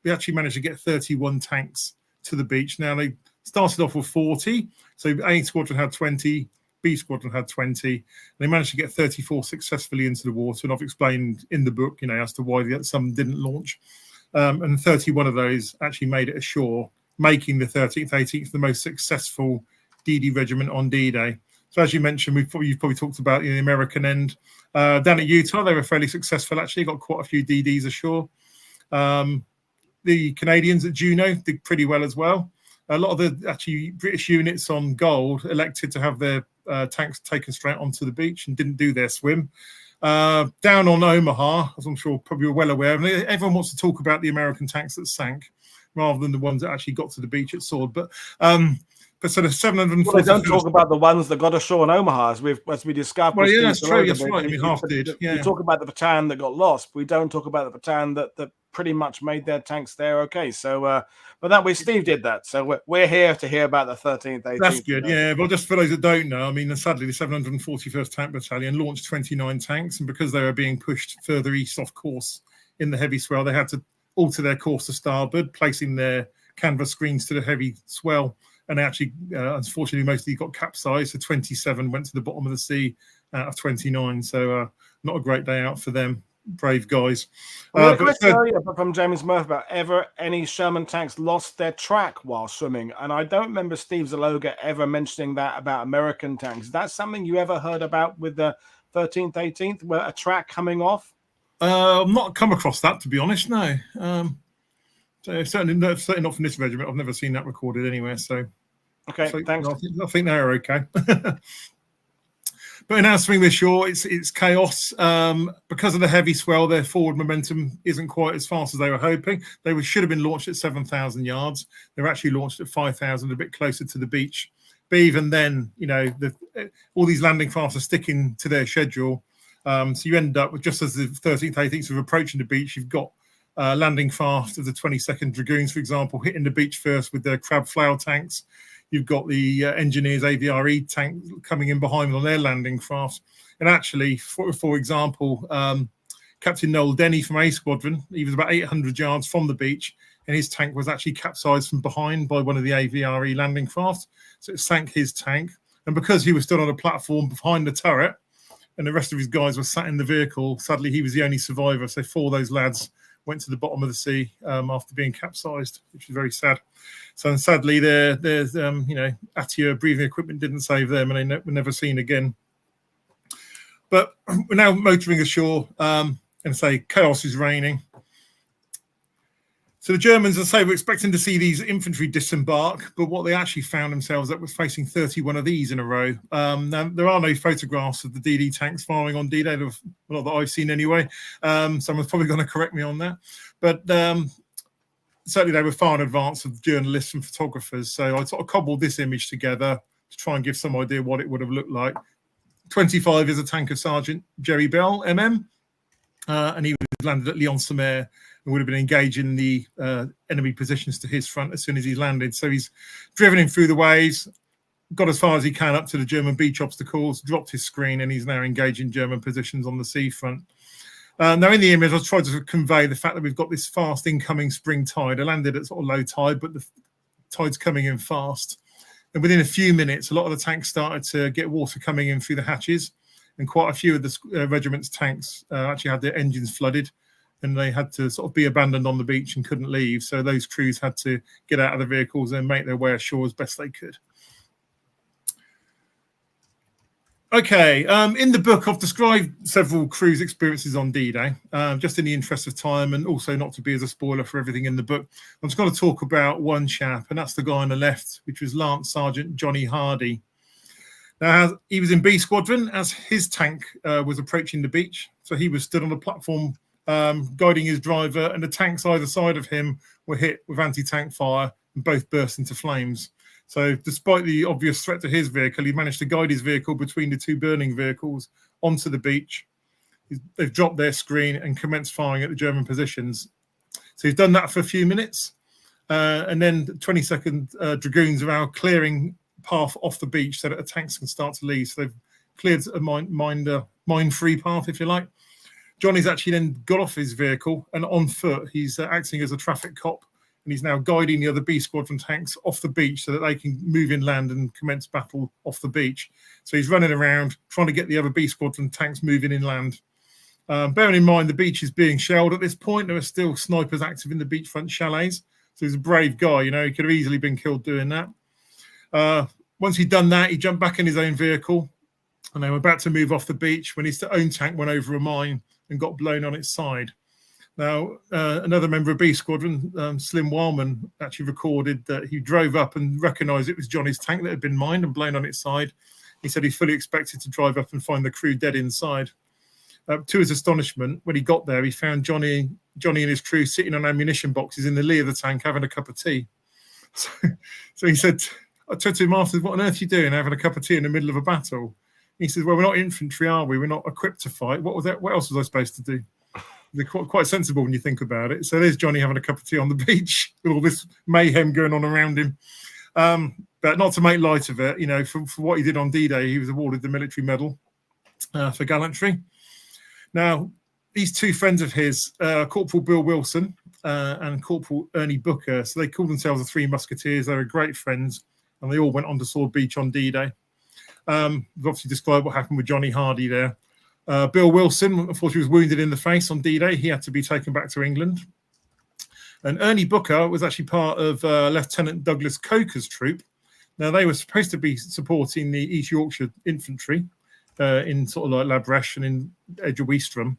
we actually managed to get 31 tanks to the beach. Now, they started off with 40. So A Squadron had 20, B Squadron had 20. They managed to get 34 successfully into the water. And I've explained in the book, as to why some didn't launch. And 31 of those actually made it ashore, making the 13th, 18th the most successful DD regiment on D-Day. So as you mentioned, you've probably talked about the American end. Down at Utah, they were fairly successful, actually. Got quite a few DDs ashore. The Canadians at Juno did pretty well as well. A lot of the actually British units on Gold elected to have their tanks taken straight onto the beach and didn't do their swim. Down on Omaha, as I'm sure probably you're well aware, everyone wants to talk about the American tanks that sank rather than the ones that actually got to the beach at Sword. But sort of 740. Well, they don't talk about the ones that got ashore in Omaha, as we discovered. Well, yeah, that's true. That's right. I mean, half did. Yeah. We talk about the battalion that got lost. We don't talk about the battalion that pretty much made their tanks there. Okay, so but that way Steve did that. So we're here to hear about the 13th, 18th. That's good. Yeah. Well, just for those that don't know, I mean, sadly, the 741st Tank Battalion launched 29 tanks, and because they were being pushed further east off course in the heavy swell, they had to alter their course to starboard, placing their canvas screens to the heavy swell. And actually, unfortunately, most of these got capsized. So 27 went to the bottom of the sea out of 29. So not a great day out for them. Brave guys. But from James Murphy about ever any Sherman tanks lost their track while swimming. And I don't remember Steve Zaloga ever mentioning that about American tanks. Is that something you ever heard about with the 13th, 18th, where a track coming off? I've not come across that, to be honest, no. So certainly not from this regiment. I've never seen that recorded anywhere. So, okay, thanks. I think they're okay. But in our swing this shore, it's chaos because of the heavy swell. Their forward momentum isn't quite as fast as they were hoping. They should have been launched at 7,000 yards. They're actually launched at 5,000, a bit closer to the beach. But even then, all these landing crafts are sticking to their schedule. So you end up with, just as the 13th, 18th are approaching the beach, you've got landing craft of the 22nd Dragoons, for example, hitting the beach first with their crab flower tanks. You've got the engineers AVRE tank coming in behind them on their landing craft. And actually, for example, Captain Noel Denny from A Squadron, he was about 800 yards from the beach, and his tank was actually capsized from behind by one of the AVRE landing craft. So it sank his tank. And because he was stood on a platform behind the turret, and the rest of his guys were sat in the vehicle, sadly, he was the only survivor. So 4 of those lads went to the bottom of the sea after being capsized, which is very sad. So sadly, there's ATIA breathing equipment didn't save them, and they were never seen again. But we're now motoring ashore, and say chaos is reigning. So the Germans, as I say, were expecting to see these infantry disembark, but what they actually found themselves at was facing 31 of these in a row. Now, there are no photographs of the DD tanks firing on D-Day, not that I've seen anyway. Someone's probably going to correct me on that. But certainly they were far in advance of journalists and photographers. So I sort of cobbled this image together to try and give some idea what it would have looked like. 25 is a tanker Sergeant Jerry Bell, MM, and he was landed at Lyon-sur-Mer. And would have been engaging the enemy positions to his front as soon as he landed. So he's driven him through the waves, got as far as he can up to the German beach obstacles, dropped his screen, and he's now engaging German positions on the seafront. Now, in the image, I've tried to convey the fact that we've got this fast incoming spring tide. I landed at sort of low tide, but the tide's coming in fast. And within a few minutes, a lot of the tanks started to get water coming in through the hatches. And quite a few of the regiment's tanks actually had their engines flooded, and they had to sort of be abandoned on the beach and couldn't leave. So those crews had to get out of the vehicles and make their way ashore as best they could. Okay, in the book, I've described several crews' experiences on D-Day, just in the interest of time and also not to be as a spoiler for everything in the book. I'm just going to talk about one chap, and that's the guy on the left, which was Lance Sergeant Johnny Hardy. Now, he was in B Squadron as his tank was approaching the beach. So he was stood on the platform guiding his driver, and the tanks either side of him were hit with anti-tank fire and both burst into flames. So despite the obvious threat to his vehicle, he managed to guide his vehicle between the 2 burning vehicles onto the beach. They've dropped their screen and commenced firing at the German positions. So he's done that for a few minutes. And then the 22nd Dragoons are now clearing path off the beach so that the tanks can start to leave. So they've cleared a mine-free path, if you like. Johnny's actually then got off his vehicle, and on foot, he's acting as a traffic cop, and he's now guiding the other B Squadron tanks off the beach so that they can move inland and commence battle off the beach. So he's running around trying to get the other B Squadron tanks moving inland. Bearing in mind the beach is being shelled at this point, there are still snipers active in the beachfront chalets. So he's a brave guy, he could have easily been killed doing that. once he'd done that, he jumped back in his own vehicle, and they were about to move off the beach when his own tank went over a mine and got blown on its side. Now, another member of B Squadron, Slim Wildman, actually recorded that he drove up and recognised it was Johnny's tank that had been mined and blown on its side. He said he fully expected to drive up and find the crew dead inside. To his astonishment, when he got there, he found Johnny and his crew sitting on ammunition boxes in the lee of the tank having a cup of tea. So he said, I said to him afterwards, what on earth are you doing having a cup of tea in the middle of a battle? He said, well, we're not infantry, are we? We're not equipped to fight. What else was I supposed to do? They're quite sensible when you think about it. So there's Johnny having a cup of tea on the beach with all this mayhem going on around him. But not to make light of it, for what he did on D-Day, he was awarded the military medal for gallantry. Now, these two friends of his, Corporal Bill Wilson and Corporal Ernie Booker, so they called themselves the Three Musketeers. They were great friends, and they all went on to Sword Beach on D-Day. We've obviously described what happened with Johnny Hardy there. Bill Wilson, unfortunately, was wounded in the face on D-Day. He had to be taken back to England. And Ernie Booker was actually part of Lieutenant Douglas Coker's troop. Now, they were supposed to be supporting the East Yorkshire infantry in sort of like Labresh and in Edge of Weestram.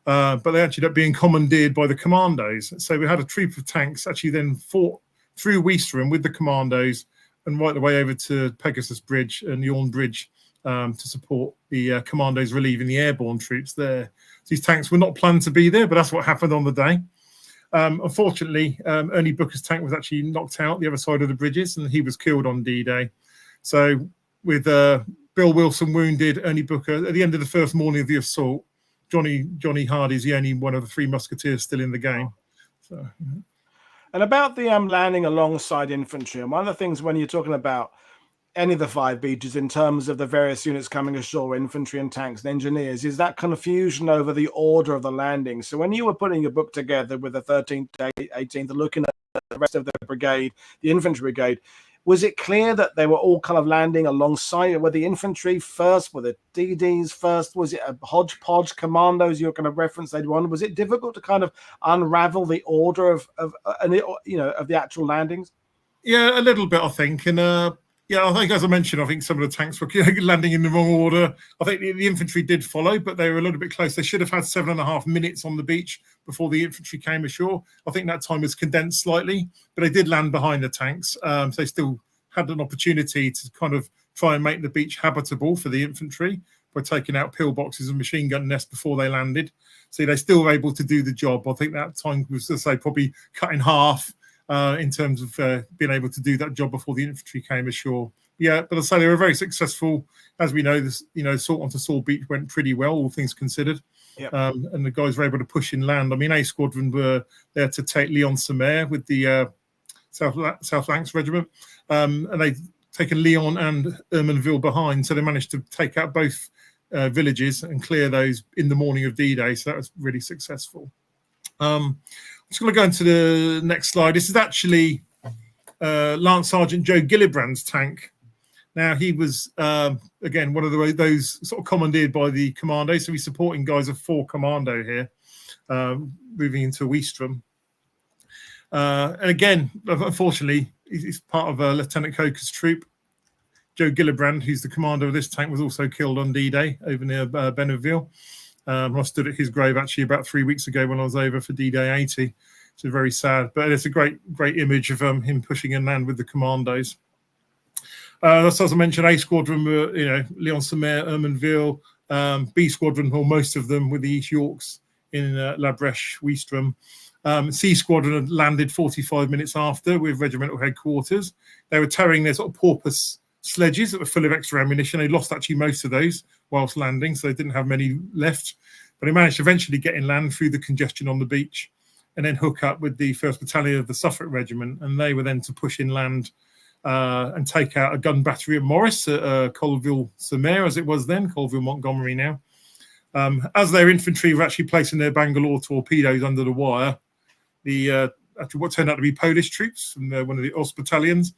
But they actually ended up being commandeered by the Commandos. So we had a troop of tanks actually then fought through Weestram with the Commandos and right the way over to Pegasus Bridge and Yorn Bridge to support the Commandos relieving the airborne troops there. So these tanks were not planned to be there, but that's what happened on the day. Unfortunately, Ernie Booker's tank was actually knocked out the other side of the bridges, and he was killed on D-Day. So with Bill Wilson wounded, Ernie Booker, at the end of the first morning of the assault, Johnny Hardy is the only one of the Three Musketeers still in the game. So, And about the landing alongside infantry, and one of the things when you're talking about any of the 5 beaches in terms of the various units coming ashore, infantry and tanks and engineers, is that confusion over the order of the landing. So when you were putting your book together with the 13th, 18th, looking at the rest of the brigade, the infantry brigade, was it clear that they were all kind of landing alongside? Were the infantry first? Were the DDs first? Was it a hodgepodge? Commandos you're going to reference later on? Was it difficult to kind of unravel the order of the actual landings? Yeah, a little bit, I think. And I think, as I mentioned, I think some of the tanks were landing in the wrong order. I think the infantry did follow, but they were a little bit close. They should have had 7.5 minutes on the beach before the infantry came ashore. I think that time was condensed slightly, but they did land behind the tanks. So they still had an opportunity to kind of try and make the beach habitable for the infantry by taking out pillboxes and machine gun nests before they landed. So they still were able to do the job. I think that time was, as I say, probably cut in half. In terms of being able to do that job before the infantry came ashore. Yeah, but I say they were very successful. As we know, this assault onto Sword Beach went pretty well, all things considered. Yep. And the guys were able to push inland. I mean, A Squadron were there to take Lyon-sur-Mer with the South Lancs Regiment, and they'd taken Lyon and Hermanville behind, so they managed to take out both villages and clear those in the morning of D-Day. So that was really successful. I'm just going to go into the next slide. This is actually Lance Sergeant Joe Gillibrand's tank. Now, he was, again, one of those sort of commandeered by the Commando. So he's supporting guys of 4 Commando here, moving into Weestram. And again, unfortunately, he's part of Lieutenant Coker's troop. Joe Gillibrand, who's the commander of this tank, was also killed on D-Day over near Benneville. I stood at his grave actually about 3 weeks ago when I was over for D-Day 80. So very sad, but it's a great image of him pushing inland with the Commandos. That's, as I mentioned, A Squadron were, Lyon-sur-Mer, Hermanville, B Squadron, or most of them, with the East Yorks in Labresh, Weestram. C Squadron had landed 45 minutes after with regimental headquarters. They were towing their sort of porpoise sledges that were full of extra ammunition. They lost actually most of those whilst landing, so they didn't have many left. But they managed to eventually get inland through the congestion on the beach and then hook up with the 1st Battalion of the Suffolk Regiment. And they were then to push inland and take out a gun battery at Morris at Colville-sur-Mer, as it was then, Colville-Montgomery now. As their infantry were actually placing their Bangalore torpedoes under the wire, actually what turned out to be Polish troops from one of the Ost battalions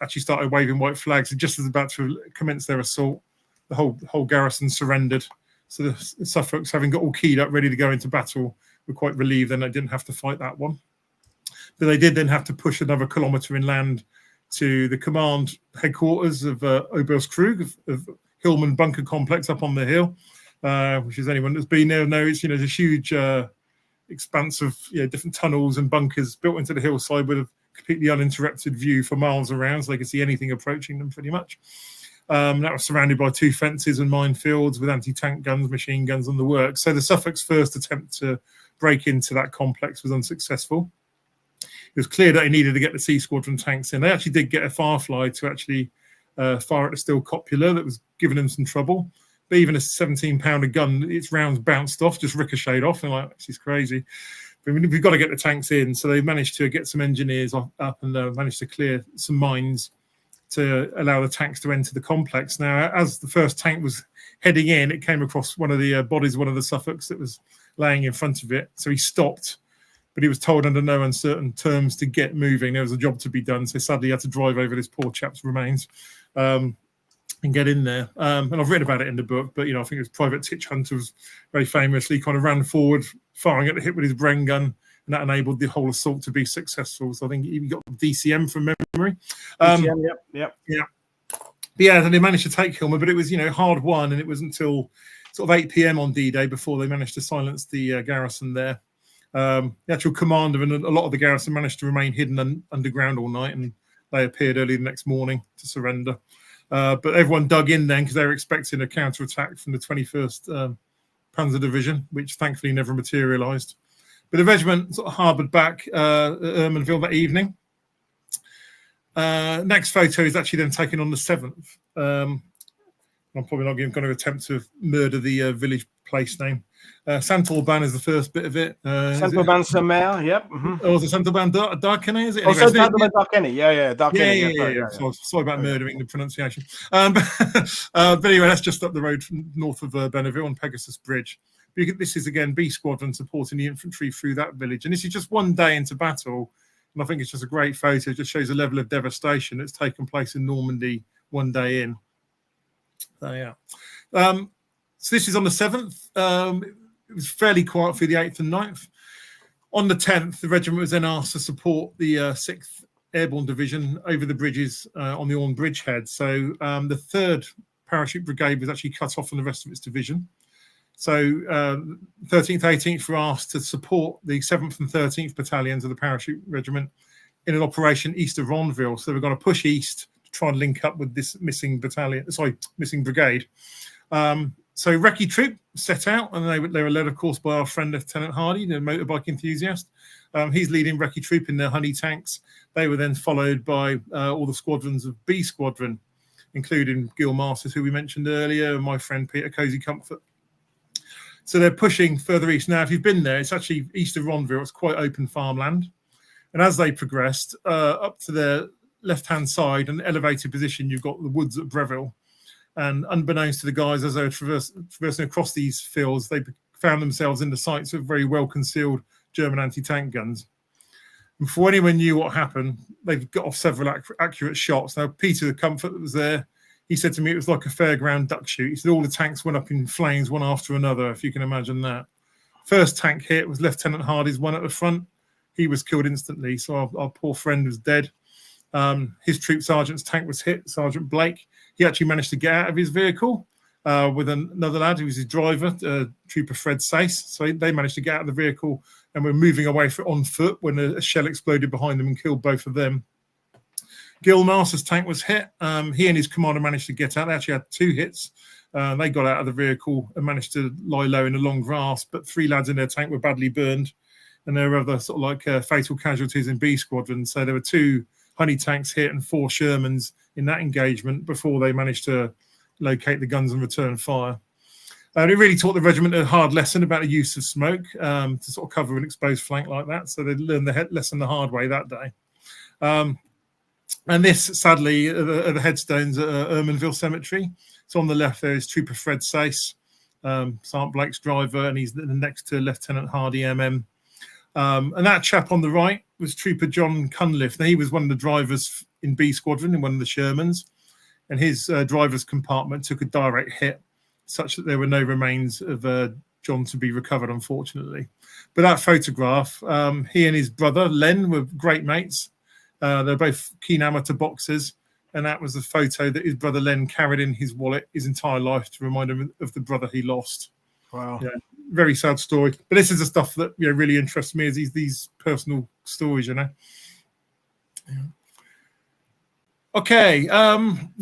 actually started waving white flags, and just as about to commence their assault, the whole garrison surrendered. So the Suffolks, having got all keyed up, ready to go into battle, were quite relieved then they didn't have to fight that one. But they did then have to push another kilometre inland to the command headquarters of Oberstkrug, of Hillman Bunker Complex up on the hill, which is anyone that's been there knows, there's a huge expanse of different tunnels and bunkers built into the hillside with a completely uninterrupted view for miles around, so they could see anything approaching them pretty much. That was surrounded by 2 fences and minefields with anti-tank guns, machine guns on the work. So the Suffolk's first attempt to break into that complex was unsuccessful. It was clear that they needed to get the Sea Squadron tanks in. They actually did get a Firefly to actually fire at the steel copula that was giving them some trouble. But even a 17-pounder gun, its rounds bounced off, just ricocheted off. And like, this is crazy. But we've got to get the tanks in. So they managed to get some engineers up and managed to clear some mines to allow the tanks to enter the complex. Now, as the first tank was heading in, it came across one of the bodies of one of the Suffolks that was laying in front of it. So he stopped, but he was told under no uncertain terms to get moving. There was a job to be done. So sadly, he had to drive over this poor chap's remains and get in there. And I've written about it in the book, but, I think it was Private Titch Hunter was very famously kind of ran forward, firing at the hip with his Bren gun, and that enabled the whole assault to be successful. So I think he got DCM from memory. DCM, yep. Yeah. Yeah, and they managed to take Hillman, but it was, hard won, and it was until sort of 8 p.m. on D-Day before they managed to silence the garrison there. The actual commander and a lot of the garrison managed to remain hidden underground all night, and they appeared early the next morning to surrender. But everyone dug in then because they were expecting a counterattack from the 21st Panzer Division, which thankfully never materialised. But the regiment sort of harboured back at Ermenville that evening. Next photo is actually then taken on the 7th. I'm probably not going to attempt to murder the village place name. Saint-Aubin is the first bit of it. Saint-Aubin-sur-Mer, yep. Mm-hmm. Oh, is it Saint-Aubin-d'Arquenay, is it? Oh, Saint-Aubin-d'Arquenay, yeah. D'Arquenay, yeah. Sorry about murdering the pronunciation. But anyway, that's just up the road from north of Benneville on Pegasus Bridge. This is, again, B Squadron supporting the infantry through that village. And this is just one day into battle. And I think it's just a great photo. It just shows the level of devastation that's taken place in Normandy one day in. So, yeah. So this is on the 7th. It was fairly quiet for the 8th and 9th. On the 10th, the regiment was then asked to support the 6th Airborne Division over the bridges on the Orne Bridgehead. So the 3rd Parachute Brigade was actually cut off from the rest of its division. So 13th, 18th were asked to support the 7th and 13th Battalions of the Parachute Regiment in an operation east of Ronville. So we're going to push east to try and link up with this missing brigade. So Recce Troop set out, and they were led, of course, by our friend Lieutenant Hardy, the motorbike enthusiast. He's leading Recce Troop in their Honey tanks. They were then followed by all the squadrons of B Squadron, including Gil Masters, who we mentioned earlier, and my friend Peter Cozy Comfort. So they're pushing further east. Now, if you've been there, it's actually east of Ronville. It's quite open farmland. And as they progressed up to their left-hand side, an elevated position, you've got the woods at Breville. And unbeknownst to the guys, as they were traversing across these fields, they found themselves in the sights of very well-concealed German anti-tank guns. And before anyone knew what happened, they got off several accurate shots. Now, Peter the Comfort that was there, he said to me it was like a fairground duck shoot. He said all the tanks went up in flames one after another, if you can imagine that. First tank hit was Lieutenant Hardy's one at the front. He was killed instantly, so our poor friend was dead. His troop sergeant's tank was hit, Sergeant Blake. He actually managed to get out of his vehicle with another lad who was his driver, Trooper Fred Sace. So they managed to get out of the vehicle and were moving away on foot when a shell exploded behind them and killed both of them. Gil Masters' tank was hit. He and his commander managed to get out. They actually had 2 hits. They got out of the vehicle and managed to lie low in the long grass, but 3 lads in their tank were badly burned. And there were other sort of like fatal casualties in B Squadron. So there were 2 Honey tanks hit and 4 Shermans in that engagement before they managed to locate the guns and return fire. It really taught the regiment a hard lesson about the use of smoke to sort of cover an exposed flank like that. So they learned the lesson the hard way that day. And this, sadly, are the headstones at Ermenville Cemetery. So on the left there is Trooper Fred Sace, Sergeant Blake's driver, and he's next to Lieutenant Hardy MM. And that chap on the right was Trooper John Cunliffe. Now, he was one of the drivers in B Squadron in one of the Shermans, and his driver's compartment took a direct hit, such that there were no remains of John to be recovered, unfortunately. But that photograph, he and his brother Len were great mates. They're both keen amateur boxers, and that was the photo that his brother Len carried in his wallet his entire life to remind him of the brother he lost. Wow. Yeah, very sad story. But this is the stuff that really interests me, is these personal stories, Yeah. Okay,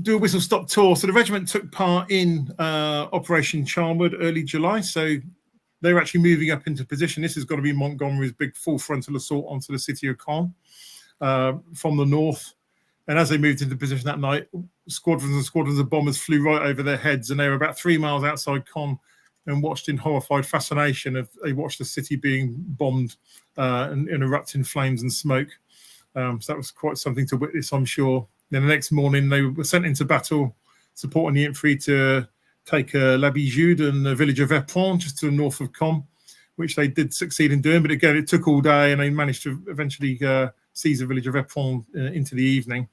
do a whistle stop tour. So the regiment took part in Operation Charmwood early July. So they were actually moving up into position. This has got to be Montgomery's big full frontal assault onto the city of Caen from the north. And as they moved into position that night, squadrons and squadrons of bombers flew right over their heads, and they were about 3 miles outside Caen and watched in horrified fascination as they watched the city being bombed and erupt in flames and smoke. So that was quite something to witness, I'm sure. Then the next morning, they were sent into battle, supporting the infantry to take La Bijoude and the village of Verpont, just to the north of Caen, which they did succeed in doing. But again, it took all day, and they managed to eventually seize the village of Verpont into the evening.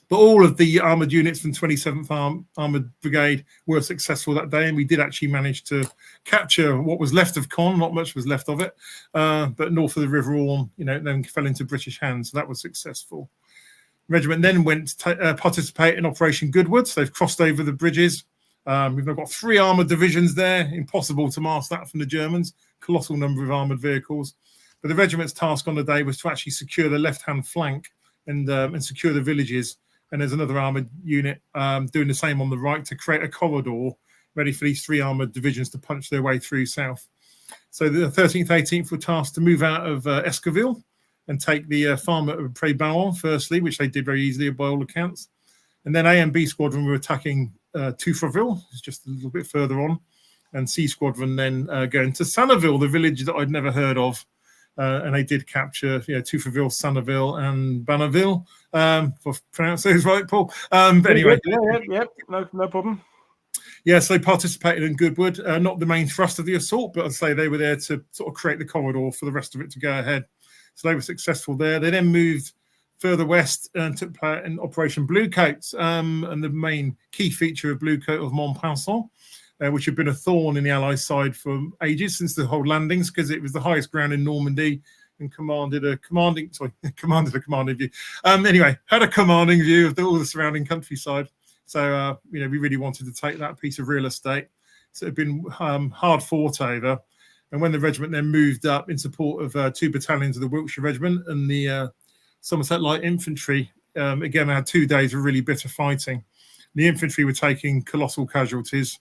But all of the armoured units from 27th Armoured Brigade were successful that day, and we did actually manage to capture what was left of Caen. Not much was left of it, but north of the River Orne, then fell into British hands, so that was successful. Regiment then went to participate in Operation Goodwood. So they've crossed over the bridges. We've now got 3 armoured divisions there. Impossible to mask that from the Germans. Colossal number of armoured vehicles. But the regiment's task on the day was to actually secure the left-hand flank and secure the villages. And there's another armoured unit doing the same on the right to create a corridor ready for these 3 armoured divisions to punch their way through south. So the 13th, 18th were tasked to move out of Esquiville and take the farm at Pré-Baron firstly, which they did very easily by all accounts. And then A and B Squadron were attacking Touffreville, it's just a little bit further on. And C Squadron then going to Sannerville, the village that I'd never heard of. And they did capture Touffreville, Sannerville, and Bannerville. If I pronounce those right, Paul. But anyway. Yep. No problem. Yes, they participated in Goodwood. Not the main thrust of the assault, but I'd say they were there to sort of create the corridor for the rest of it to go ahead. So they were successful there. They then moved further west and took part in Operation Bluecoats, and the main key feature of Bluecoat of Montpinçon, which had been a thorn in the Allies' side for ages, since the whole landings, because it was the highest ground in Normandy and commanded a commanding view. Anyway, had a commanding view of all the surrounding countryside. So, we really wanted to take that piece of real estate. So it had been hard fought over. And when the regiment then moved up in support of 2 battalions of the Wiltshire Regiment and the Somerset Light Infantry, again, I had 2 days of really bitter fighting. The infantry were taking colossal casualties,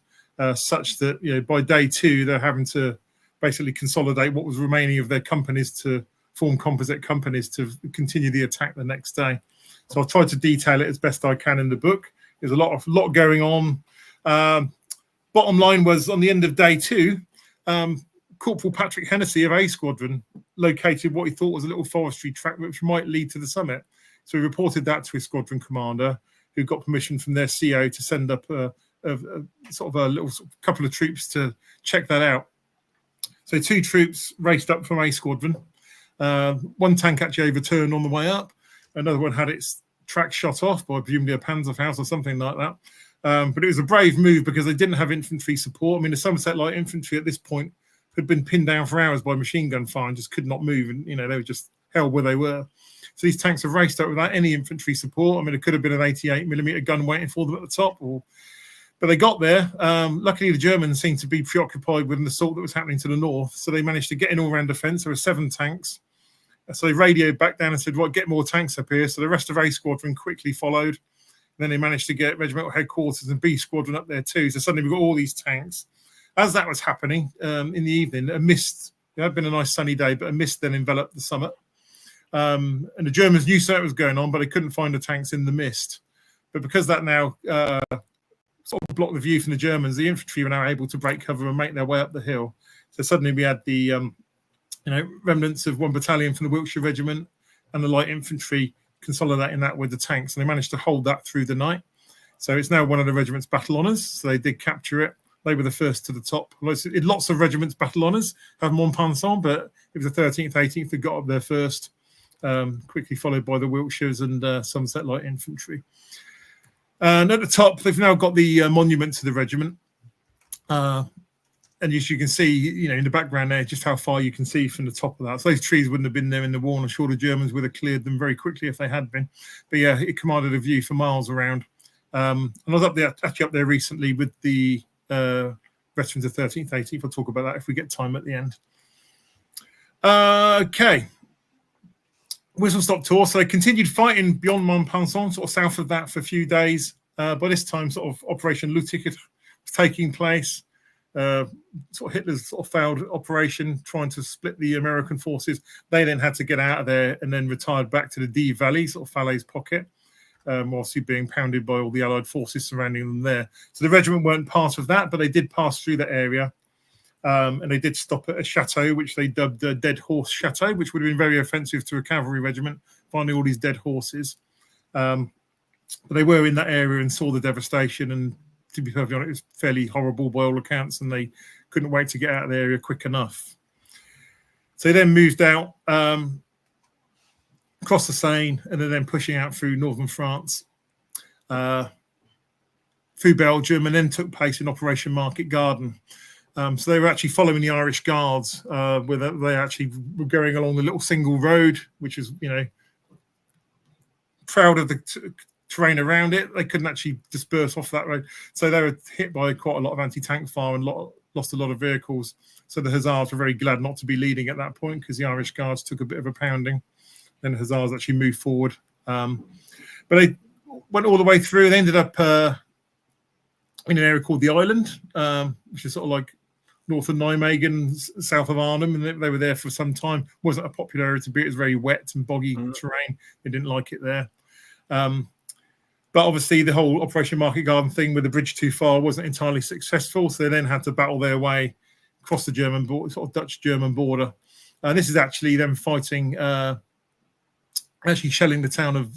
such that by day 2, they're having to basically consolidate what was remaining of their companies to form composite companies to continue the attack the next day. So I've tried to detail it as best I can in the book. There's a lot going on. Bottom line was, on the end of day 2, Corporal Patrick Hennessy of A Squadron located what he thought was a little forestry track which might lead to the summit. So he reported that to his squadron commander, who got permission from their CO to send up a little couple of troops to check that out. So 2 troops raced up from A Squadron. 1 tank actually overturned on the way up. Another one had its track shot off by presumably a Panzerfaust or something like that. But it was a brave move because they didn't have infantry support. I mean, the Somerset Light Infantry at this point had been pinned down for hours by machine gun fire and just could not move. And, they were just held where they were. So these tanks have raced up without any infantry support. I mean, it could have been an 88mm gun waiting for them at the top. But they got there. Luckily, the Germans seemed to be preoccupied with an assault that was happening to the north. So they managed to get in all-round defence. There were 7 tanks. So they radioed back down and said, right, get more tanks up here. So the rest of A Squadron quickly followed. And then they managed to get regimental headquarters and B Squadron up there too. So suddenly we've got all these tanks. As that was happening in the evening, a mist, it had been a nice sunny day, but a mist then enveloped the summit. And the Germans knew something was going on, but they couldn't find the tanks in the mist. But because that now sort of blocked the view from the Germans, the infantry were now able to break cover and make their way up the hill. So suddenly we had the remnants of 1 battalion from the Wiltshire Regiment and the light infantry consolidating that with the tanks, and they managed to hold that through the night. So it's now one of the regiment's battle honours. So they did capture it. They were the first to the top. Lots of regiments' battle honours have Montpinçon, but it was the 13th, 18th that got up there first, quickly followed by the Wiltshires and Somerset Light Infantry. And at the top, they've now got the monument to the regiment. and as you can see, you know, in the background there, just how far you can see from the top of that. So those trees wouldn't have been there in the war, and I'm sure the Germans would have cleared them very quickly if they had been. But yeah, it commanded a view for miles around. And I was actually up there recently with the veterans of 13th, 18th. I'll talk about that if we get time at the end. Okay. Whistle stop tour. So they continued fighting beyond Montpellier, sort of south of that, for a few days. By this time, sort of Operation Lüttich was taking place. Sort of Hitler's sort of failed operation trying to split the American forces. They then had to get out of there and then retired back to the Dee Valley, sort of Falaise pocket, whilst being pounded by all the Allied forces surrounding them there. So the regiment weren't part of that, but they did pass through that area. And they did stop at a chateau, which they dubbed the Dead Horse Chateau, which would have been very offensive to a cavalry regiment, finding all these dead horses. But they were in that area and saw the devastation, and to be perfectly honest, it was fairly horrible by all accounts, and they couldn't wait to get out of the area quick enough. So they then moved out across the Seine, and they're then pushing out through northern France, through Belgium, and then took place in Operation Market Garden. So they were actually following the Irish Guards, where they actually were going along the little single road, which is, you know, proud of the terrain around it. They couldn't actually disperse off that road. So they were hit by quite a lot of anti-tank fire and lost a lot of vehicles. So the Hussars were very glad not to be leading at that point, because the Irish Guards took a bit of a pounding. Then the Hussars actually moved forward. But they went all the way through. They ended up in an area called the Island, which is sort of like north of Nijmegen, south of Arnhem, and they were there for some time. Wasn't a popular area to be. It was very wet and boggy terrain. They didn't like it there. But obviously the whole Operation Market Garden thing with the bridge too far wasn't entirely successful, so they then had to battle their way across the German border, sort of Dutch-German border. And this is actually them fighting, actually shelling the town of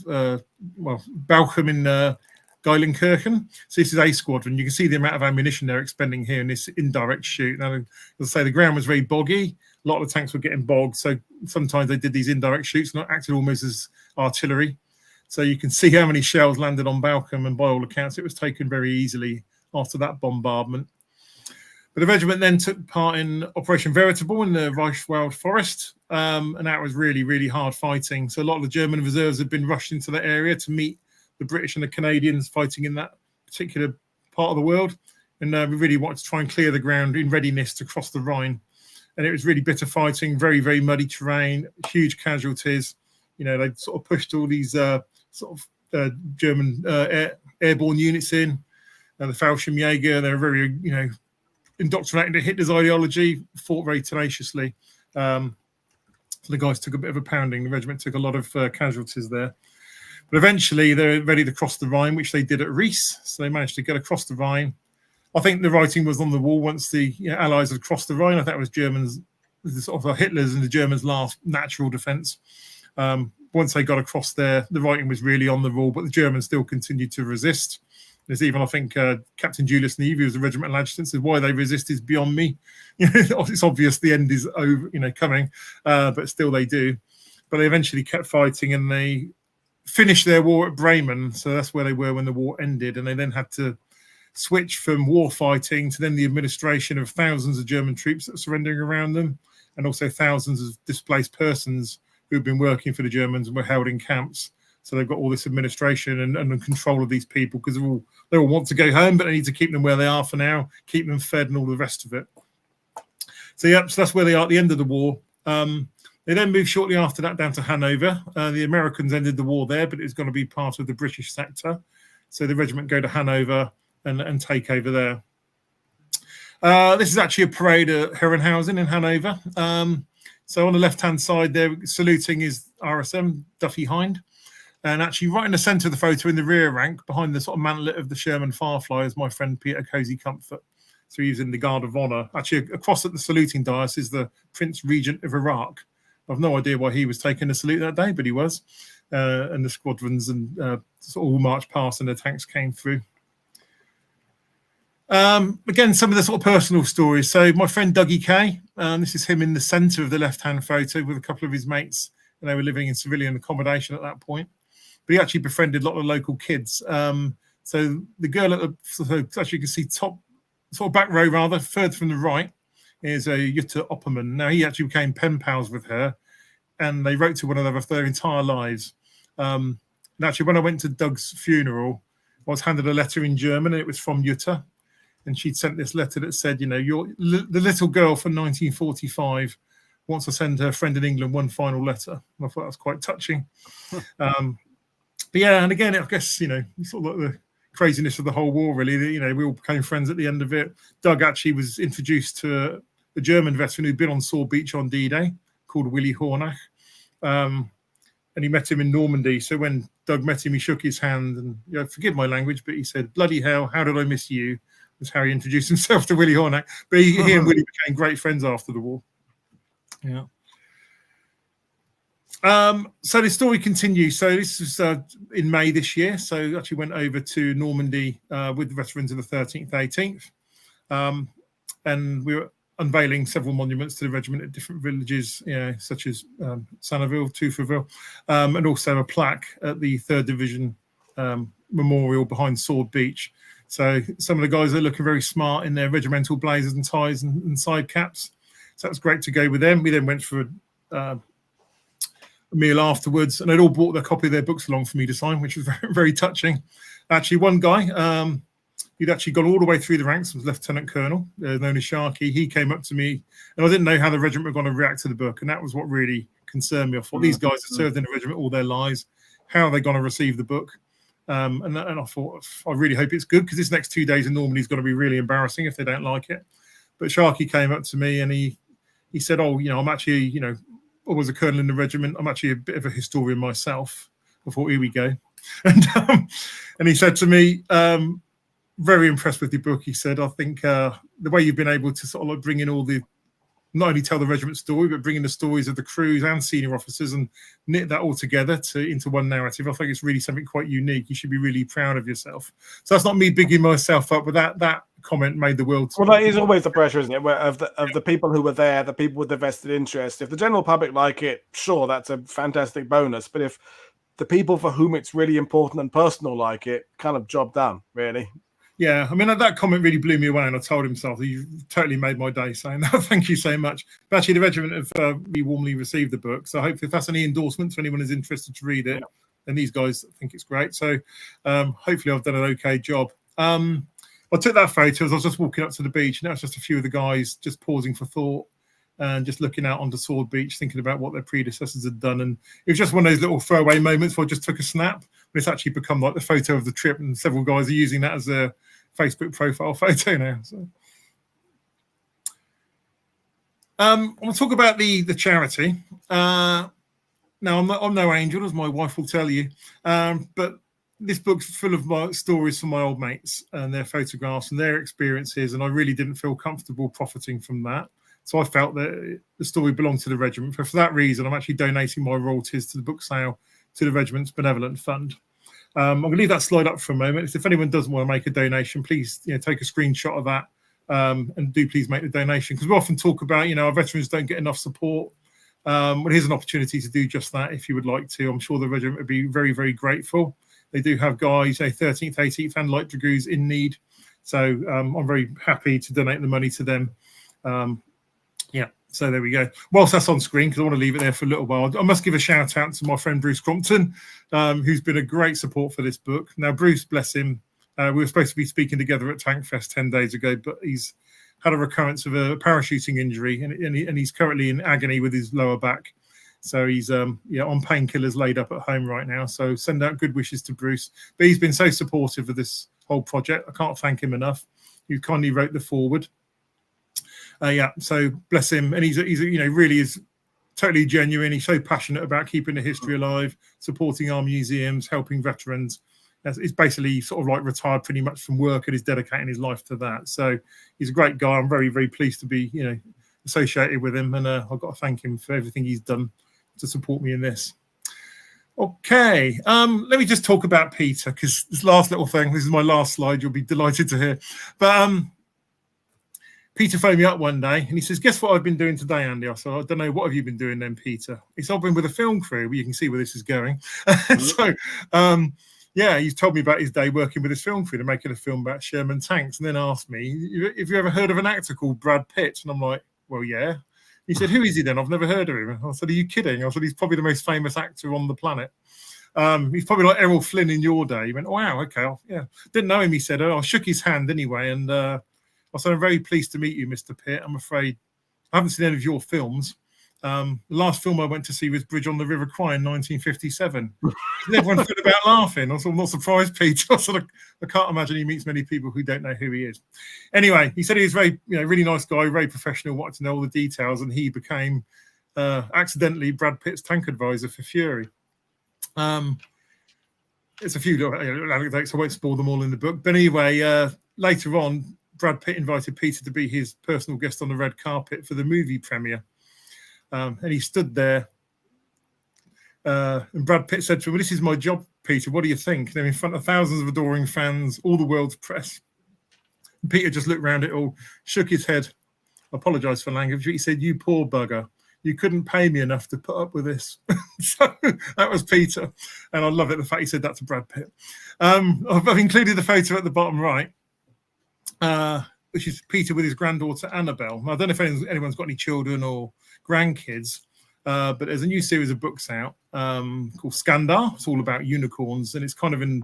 Balchem in Gillibrand. So this is A Squadron. You can see the amount of ammunition they're expending here in this indirect shoot. Now, as I say, the ground was very boggy. A lot of the tanks were getting bogged, so sometimes they did these indirect shoots and acted almost as artillery. So you can see how many shells landed on Balchem, and by all accounts, it was taken very easily after that bombardment. But the regiment then took part in Operation Veritable in the Reichswald Forest, and that was really, really hard fighting. So a lot of the German reserves had been rushed into that area to meet the British and the Canadians fighting in that particular part of the world. And we really wanted to try and clear the ground in readiness to cross the Rhine. And it was really bitter fighting, very, very muddy terrain, huge casualties. You know, they sort of pushed all these German airborne units in. The Fallschirmjäger, they were very, you know, indoctrinated to Hitler's ideology, fought very tenaciously. So the guys took a bit of a pounding. The regiment took a lot of casualties there. But eventually they're ready to cross the Rhine, which they did at Ries. So they managed to get across the Rhine. I think the writing was on the wall once the Allies had crossed the Rhine. I think it was Germans, sort of Hitler's and the Germans' last natural defence. Once they got across there, the writing was really on the wall, but the Germans still continued to resist. There's even, I think, Captain Julius Neve, who was the regimental adjutant, said, "Why they resist is beyond me." It's obvious the end is over, coming, but still they do. But they eventually kept fighting, and they finished their war at Bremen. So that's where they were when the war ended, and they then had to switch from war fighting to then the administration of thousands of German troops that were surrendering around them, and also thousands of displaced persons who've been working for the Germans and were held in camps. So they've got all this administration and control of these people, because they all want to go home, but they need to keep them where they are for now, keep them fed and all the rest of it. So that's where they are at the end of the war. They then moved shortly after that down to Hanover. The Americans ended the war there, but it's going to be part of the British sector. So the regiment go to Hanover and take over there. This is actually a parade at Herrenhausen in Hanover. So on the left-hand side there, saluting is RSM, Duffy Hind. And actually right in the centre of the photo, in the rear rank, behind the sort of mantlet of the Sherman Firefly, is my friend Peter Cozy Comfort. So he's in the Guard of Honour. Actually, across at the saluting dais is the Prince Regent of Iraq. I've no idea why he was taking the salute that day, but he was. And the squadrons and sort of all marched past, and the tanks came through. Again, some of the sort of personal stories. So my friend Dougie Kay, this is him in the centre of the left-hand photo with a couple of his mates, and they were living in civilian accommodation at that point. But he actually befriended a lot of local kids. So the girl at the, so as you can see, top sort of back row rather, third from the right, is a Jutta Opperman. Now, he actually became pen pals with her, and they wrote to one another for their entire lives. And actually, when I went to Doug's funeral, I was handed a letter in German, and it was from Jutta. And she'd sent this letter that said, you know, the little girl from 1945 wants to send her friend in England one final letter. And I thought that was quite touching. But yeah, and again, I guess, you know, sort of like the craziness of the whole war, really. You know, we all became friends at the end of it. Doug actually was introduced to a German veteran who'd been on Sword Beach on D-Day called Willy Hornach. And he met him in Normandy. So when Doug met him, he shook his hand and, you know, forgive my language, but he said, "Bloody hell, how did I miss you?" Was how he introduced himself to Willy Hornach. But he and Willy became great friends after the war. Yeah. So the story continues. So this was in May this year. So actually went over to Normandy with the veterans of the 13th, 18th. And we were unveiling several monuments to the regiment at different villages, you know, such as Sanaville, Touffreville, and also a plaque at the 3rd Division Memorial behind Sword Beach. So some of the guys are looking very smart in their regimental blazers and ties and side caps. So that's great to go with them. We then went for a meal afterwards, and they'd all brought their copy of their books along for me to sign, which was very, very touching. Actually, one guy, he'd actually gone all the way through the ranks, was Lieutenant Colonel, known as Sharky. He came up to me, and I didn't know how the regiment were going to react to the book, and that was what really concerned me. I thought, these guys have served in the regiment all their lives. How are they going to receive the book? And I thought, I really hope it's good, because this next 2 days in Normandy is going to be really embarrassing if they don't like it. But Sharky came up to me, and he said, "Oh, you know, I'm actually, you know, I was a colonel in the regiment. I'm actually a bit of a historian myself." I thought, here we go. And he said to me, very impressed with your book. He said, "I think the way you've been able to sort of like bring in all the, not only tell the regiment story, but bring in the stories of the crews and senior officers and knit that all together into one narrative. I think it's really something quite unique. You should be really proud of yourself." So that's not me bigging myself up, but that comment made the world. Well, that is always the pressure, isn't it? Where of the people who were there, the people with the vested interest. If the general public like it, sure, that's a fantastic bonus. But if the people for whom it's really important and personal like it, kind of job done, really. Yeah, I mean, that comment really blew me away, and I told himself, "You totally made my day," saying that. Thank you so much. But actually, the regiment have really warmly received the book. So hopefully, if that's any endorsement to anyone who's interested to read it, then these guys think it's great. So hopefully, I've done an okay job. I took that photo as I was just walking up to the beach, and that was just a few of the guys just pausing for thought and just looking out onto Sword Beach, thinking about what their predecessors had done. And it was just one of those little throwaway moments where I just took a snap. But it's actually become like the photo of the trip, and several guys are using that as a Facebook profile photo now. So I'll talk about the charity. Now, I'm no angel, as my wife will tell you, but this book's full of my stories from my old mates and their photographs and their experiences, and I really didn't feel comfortable profiting from that. So I felt that the story belonged to the regiment. But for that reason, I'm actually donating my royalties to the book sale to the regiment's benevolent fund. I'm going to leave that slide up for a moment. If anyone doesn't want to make a donation, please, you know, take a screenshot of that and do please make the donation, because we often talk about, you know, our veterans don't get enough support. Well, here's an opportunity to do just that if you would like to. I'm sure the regiment would be very, very grateful. They do have guys, 13th, 18th and light dragoons in need. So I'm very happy to donate the money to them. Yeah, so there we go. Whilst that's on screen, because I want to leave it there for a little while, I must give a shout out to my friend Bruce Crompton, who's been a great support for this book. Now, Bruce, bless him, we were supposed to be speaking together at Tank Fest 10 days ago, but he's had a recurrence of a parachuting injury, and he's currently in agony with his lower back. So he's on painkillers, laid up at home right now. So send out good wishes to Bruce. But he's been so supportive of this whole project. I can't thank him enough. He kindly wrote the foreword. So bless him. And he's really is totally genuine. He's so passionate about keeping the history alive, supporting our museums, helping veterans. He's basically sort of like retired pretty much from work and is dedicating his life to that. So he's a great guy. I'm very, very pleased to be, associated with him. And I've got to thank him for everything he's done to support me in this. Okay, let me just talk about Peter, because this last little thing, this is my last slide, you'll be delighted to hear. But Peter phoned me up one day and he says, "Guess what I've been doing today, Andy?" I said, "I don't know, what have you been doing then, Peter?" He said, "I've been with a film crew." Well, you can see where this is going. So yeah, he's told me about his day working with his film crew to making a film about Sherman tanks, and then asked me, "Have you ever heard of an actor called Brad Pitt?" And I'm like, "Well, yeah." He said, "Who is he then? I've never heard of him." I said, "Are you kidding?" I said, "He's probably the most famous actor on the planet. He's probably like Errol Flynn in your day." He went, "Oh, wow, okay, yeah." Didn't know him. He said, "Oh, I shook his hand anyway," and I said, "I'm very pleased to meet you, Mr. Pitt. I'm afraid I haven't seen any of your films. The last film I went to see was Bridge on the River Kwai in 1957. And everyone fell about laughing. I was not surprised, Peter. I can't imagine he meets many people who don't know who he is. Anyway, he said he was very, really nice guy, very professional, wanted to know all the details, and he became accidentally Brad Pitt's tank advisor for Fury. There's a few anecdotes. I won't spoil them all in the book. But anyway, later on, Brad Pitt invited Peter to be his personal guest on the red carpet for the movie premiere. And he stood there, and Brad Pitt said to him, "Well, this is my job, Peter. What do you think?" And they're in front of thousands of adoring fans, all the world's press. And Peter just looked around it all, shook his head, apologised for language. He said, "You poor bugger. You couldn't pay me enough to put up with this." So that was Peter. And I love it, the fact he said that to Brad Pitt. I've included the photo at the bottom right, which is Peter with his granddaughter, Annabelle. Now, I don't know if anyone's got any children or grandkids, but there's a new series of books out called Skandar. It's all about unicorns, and it's kind of you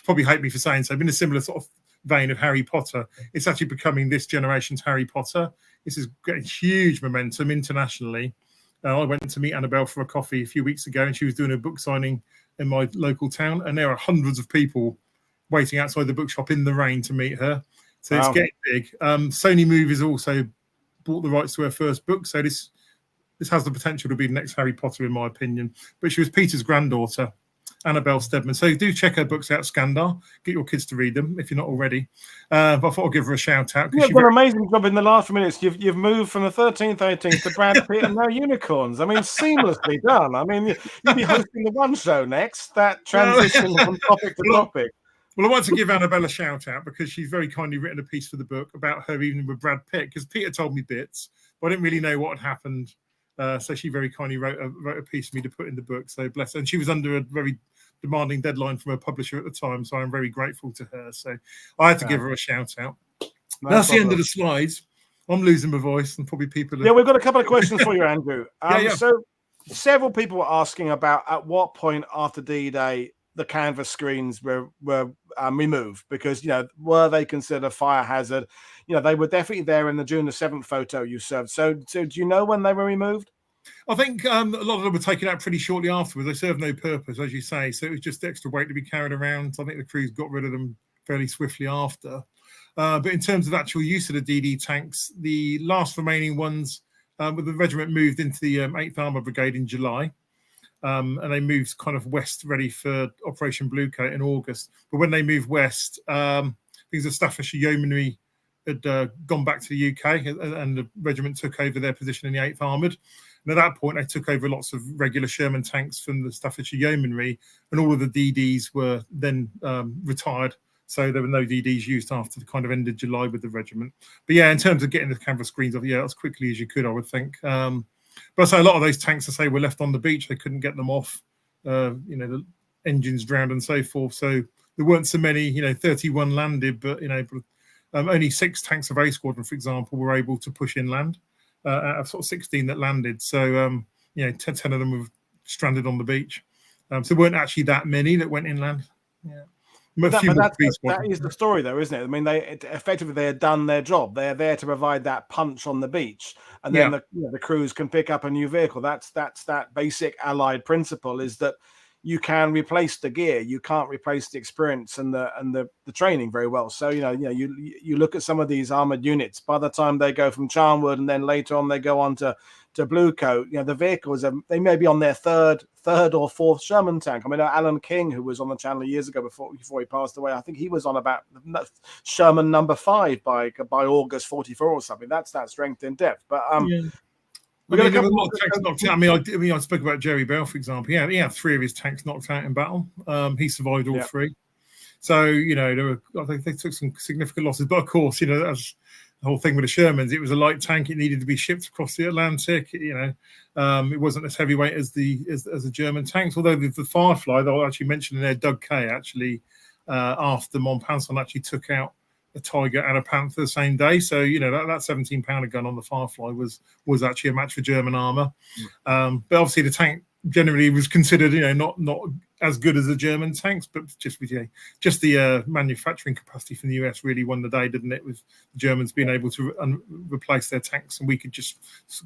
probably hate me for saying so, but in a similar sort of vein of Harry Potter. It's actually becoming this generation's Harry Potter. This is getting huge momentum internationally. I went to meet Annabelle for a coffee a few weeks ago, and she was doing a book signing in my local town, and there are hundreds of people waiting outside the bookshop in the rain to meet her. So It's getting big. Sony Movies also bought the rights to her first book, so this has the potential to be the next Harry Potter, in my opinion. But she was Peter's granddaughter, Annabelle Steadman. So do check her books out, Skandar. Get your kids to read them if you're not already. But I thought I'd give her a shout out. You've done an amazing job in the last few minutes. You've moved from the 13th, 18th to Brad Pitt and now unicorns. I mean, seamlessly done. I mean, you'll be hosting the one show next. That transition from topic to topic. Well, I want to give Annabelle a shout out because she's very kindly written a piece for the book about her evening with Brad Pitt, because Peter told me bits, but I didn't really know what had happened. So she very kindly wrote a piece for me to put in the book. So bless her. And she was under a very demanding deadline from her publisher at the time, so I'm very grateful to her. So I had to give her a shout out. That's the end of the slides. I'm losing my voice, and probably people. Yeah, we've got a couple of questions for you, Andrew. So several people were asking about at what point after D-Day the canvas screens were removed, because were they considered a fire hazard? They were definitely there in the June the 7th photo you served. So do you know when they were removed? I think a lot of them were taken out pretty shortly afterwards. They served no purpose, as you say. So it was just extra weight to be carried around. So I think the crews got rid of them fairly swiftly after. But in terms of actual use of the DD tanks, the last remaining ones, with the regiment moved into the 8th Armoured Brigade in July. And they moved kind of west, ready for Operation Bluecoat in August. But when they moved west, things of Staffordshire Yeomanry had gone back to the UK, and the regiment took over their position in the 8th Armoured. And at that point, they took over lots of regular Sherman tanks from the Staffordshire Yeomanry, and all of the DDs were then retired. So there were no DDs used after the kind of ended July with the regiment. But yeah, in terms of getting the canvas screens off, as quickly as you could, I would think. But I say a lot of those tanks, were left on the beach. They couldn't get them off. The engines drowned and so forth. So there weren't so many. 31 landed, but only 6 tanks of A Squadron, for example, were able to push inland out of sort of 16 that landed. So 10 of them were stranded on the beach. So there weren't actually that many that went inland. Yeah. That is the story, though, isn't it? I mean, they had done their job. They're there to provide that punch on the beach, and then the crews can pick up a new vehicle. That's that basic Allied principle: is that you can replace the gear, you can't replace the experience and the training very well. So you look at some of these armored units. By the time they go from Charmwood, and then later on they go on to Bluecoat, the vehicles they may be on their third or fourth Sherman tank. I mean, Alan King, who was on the channel years ago before he passed away, I think he was on about Sherman number 5 by August 44 or something. That's that strength in depth. But there were a lot of tanks knocked out. I mean, I spoke about Jerry Bell, for example. Yeah, he had 3 of his tanks knocked out in battle. He survived all 3. So they took some significant losses. But of course, as whole thing with the Shermans, it was a light tank. It needed to be shipped across the Atlantic. You know, it wasn't as heavyweight as the German tanks. Although the Firefly, they'll actually mention in there, Doug Kay actually after Montpellier actually took out a Tiger and a Panther the same day. So you know that 17-pounder gun on the Firefly was actually a match for German armor. But obviously the tank generally was considered, you know, not as good as the German tanks, but just the manufacturing capacity from the US really won the day, didn't it? With the Germans being able to replace their tanks, and we could just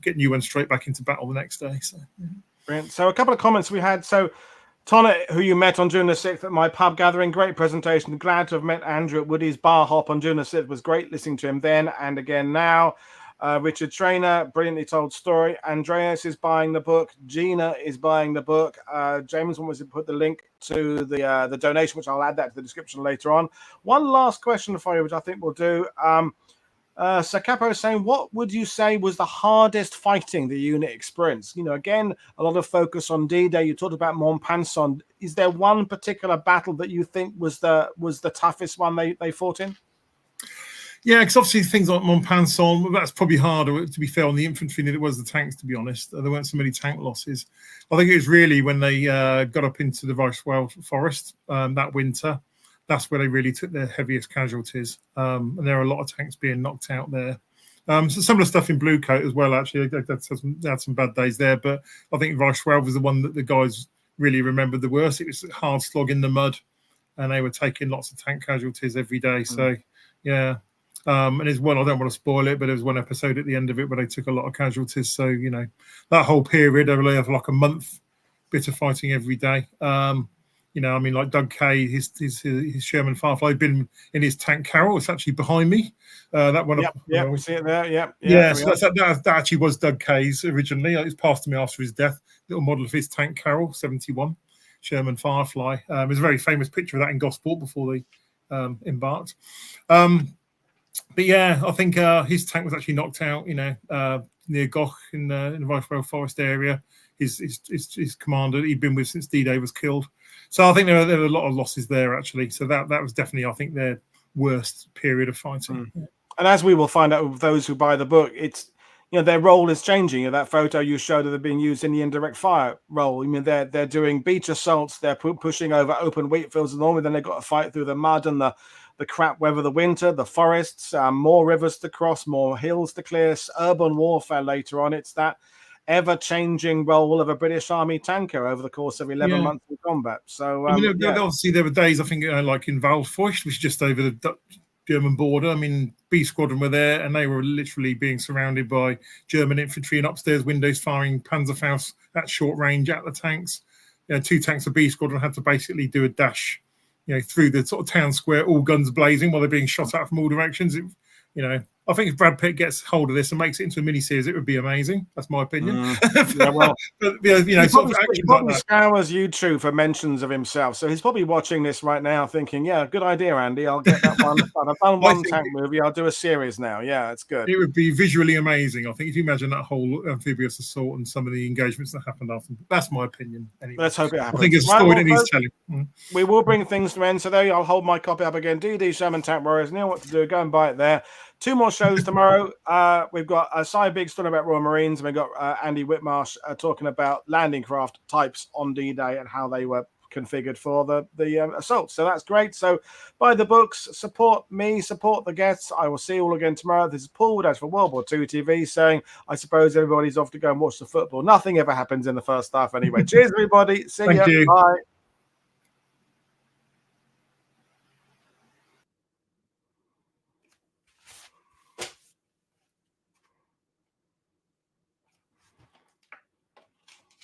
get new ones straight back into battle the next day. So, yeah. Brilliant. So a couple of comments we had. So Tonnet, who you met on June the 6th at my pub gathering, great presentation. Glad to have met Andrew at Woody's Bar Hop on June the 6th. Was great listening to him then and again now. Richard Trainer, brilliantly told story. Andreas is buying the book. Gina is buying the book. James wants to put the link to the donation, which I'll add that to the description later on. One last question for you, which I think we'll do. Sir Capo is saying, what would you say was the hardest fighting the unit experienced? You know, again, a lot of focus on D-Day. You talked about Montpellier. Is there one particular battle that you think was the toughest one they fought in? Yeah, because obviously things like Montpellier, that's probably harder, to be fair, on the infantry than it was the tanks, to be honest. There weren't so many tank losses. I think it was really when they got up into the Weichswald forest that winter. That's where they really took their heaviest casualties. And there are a lot of tanks being knocked out there. So some of the stuff in Blue Coat as well, actually. They had some bad days there. But I think Weichswald was the one that the guys really remembered the worst. It was a hard slog in the mud. And they were taking lots of tank casualties every day. So, yeah. And there's one, I don't want to spoil it, but there's one episode at the end of it where they took a lot of casualties. So, you know, that whole period, they really have like a month bit of fighting every day. You know, I mean, like Doug Kay, his Sherman Firefly had been in his tank Carroll. It's actually behind me. That one. Yeah, we see it there. Yeah. So that actually was Doug Kay's originally. It was passed to me after his death. Little model of his tank Carroll, 71, Sherman Firefly. There's a very famous picture of that in Gosport before they embarked. But yeah, I think his tank was actually knocked out, you know, near Goch in the Weichswald Forest area. His commander he'd been with since D-Day was killed. So I think there were a lot of losses there, actually. So that was definitely, I think, their worst period of fighting. And as we will find out with those who buy the book, it's, you know, their role is changing. You know, that photo you showed of them being used in the indirect fire role. I mean, they're doing beach assaults. They're pushing over open wheat fields, and normally then they've got to fight through the mud and the crap weather of the winter, the forests, more rivers to cross, more hills to clear, urban warfare later on. It's that ever-changing role of a British Army tanker over the course of 11 months of combat. So, I mean, obviously there were days, I think, like in Waldfeucht, which is just over the Dutch-German border. I mean, B Squadron were there, and they were literally being surrounded by German infantry and upstairs windows firing Panzerfaust at short range at the tanks. You know, 2 tanks of B Squadron had to basically do a dash, you know, through the sort of town square, all guns blazing while they're being shot at from all directions. You know, I think if Brad Pitt gets hold of this and makes it into a miniseries, it would be amazing. That's my opinion. Yeah, well, but, you know, he sort probably of scours YouTube for mentions of himself, so he's probably watching this right now, thinking, "Yeah, good idea, Andy. I'll get that one. I've done one tank movie. I'll do a series now. Yeah, it's good. It would be visually amazing. I think if you imagine that whole amphibious assault and some of the engagements that happened after. That's my opinion. Anyway, let's hope it happens. I think it's a story that needs telling. We will bring things to end. So there, I'll hold my copy up again. DD Sherman Tank Warriors. You know what to do. Go and buy it there. 2 more shows tomorrow. We've got Cy Biggs talking about Royal Marines, and we've got Andy Whitmarsh talking about landing craft types on D-Day and how they were configured for the assault. So that's great. So buy the books, support me, support the guests. I will see you all again tomorrow. This is Paul Woodhouse for World War II TV saying, I suppose everybody's off to go and watch the football. Nothing ever happens in the first half anyway. Cheers, everybody. See you. Bye.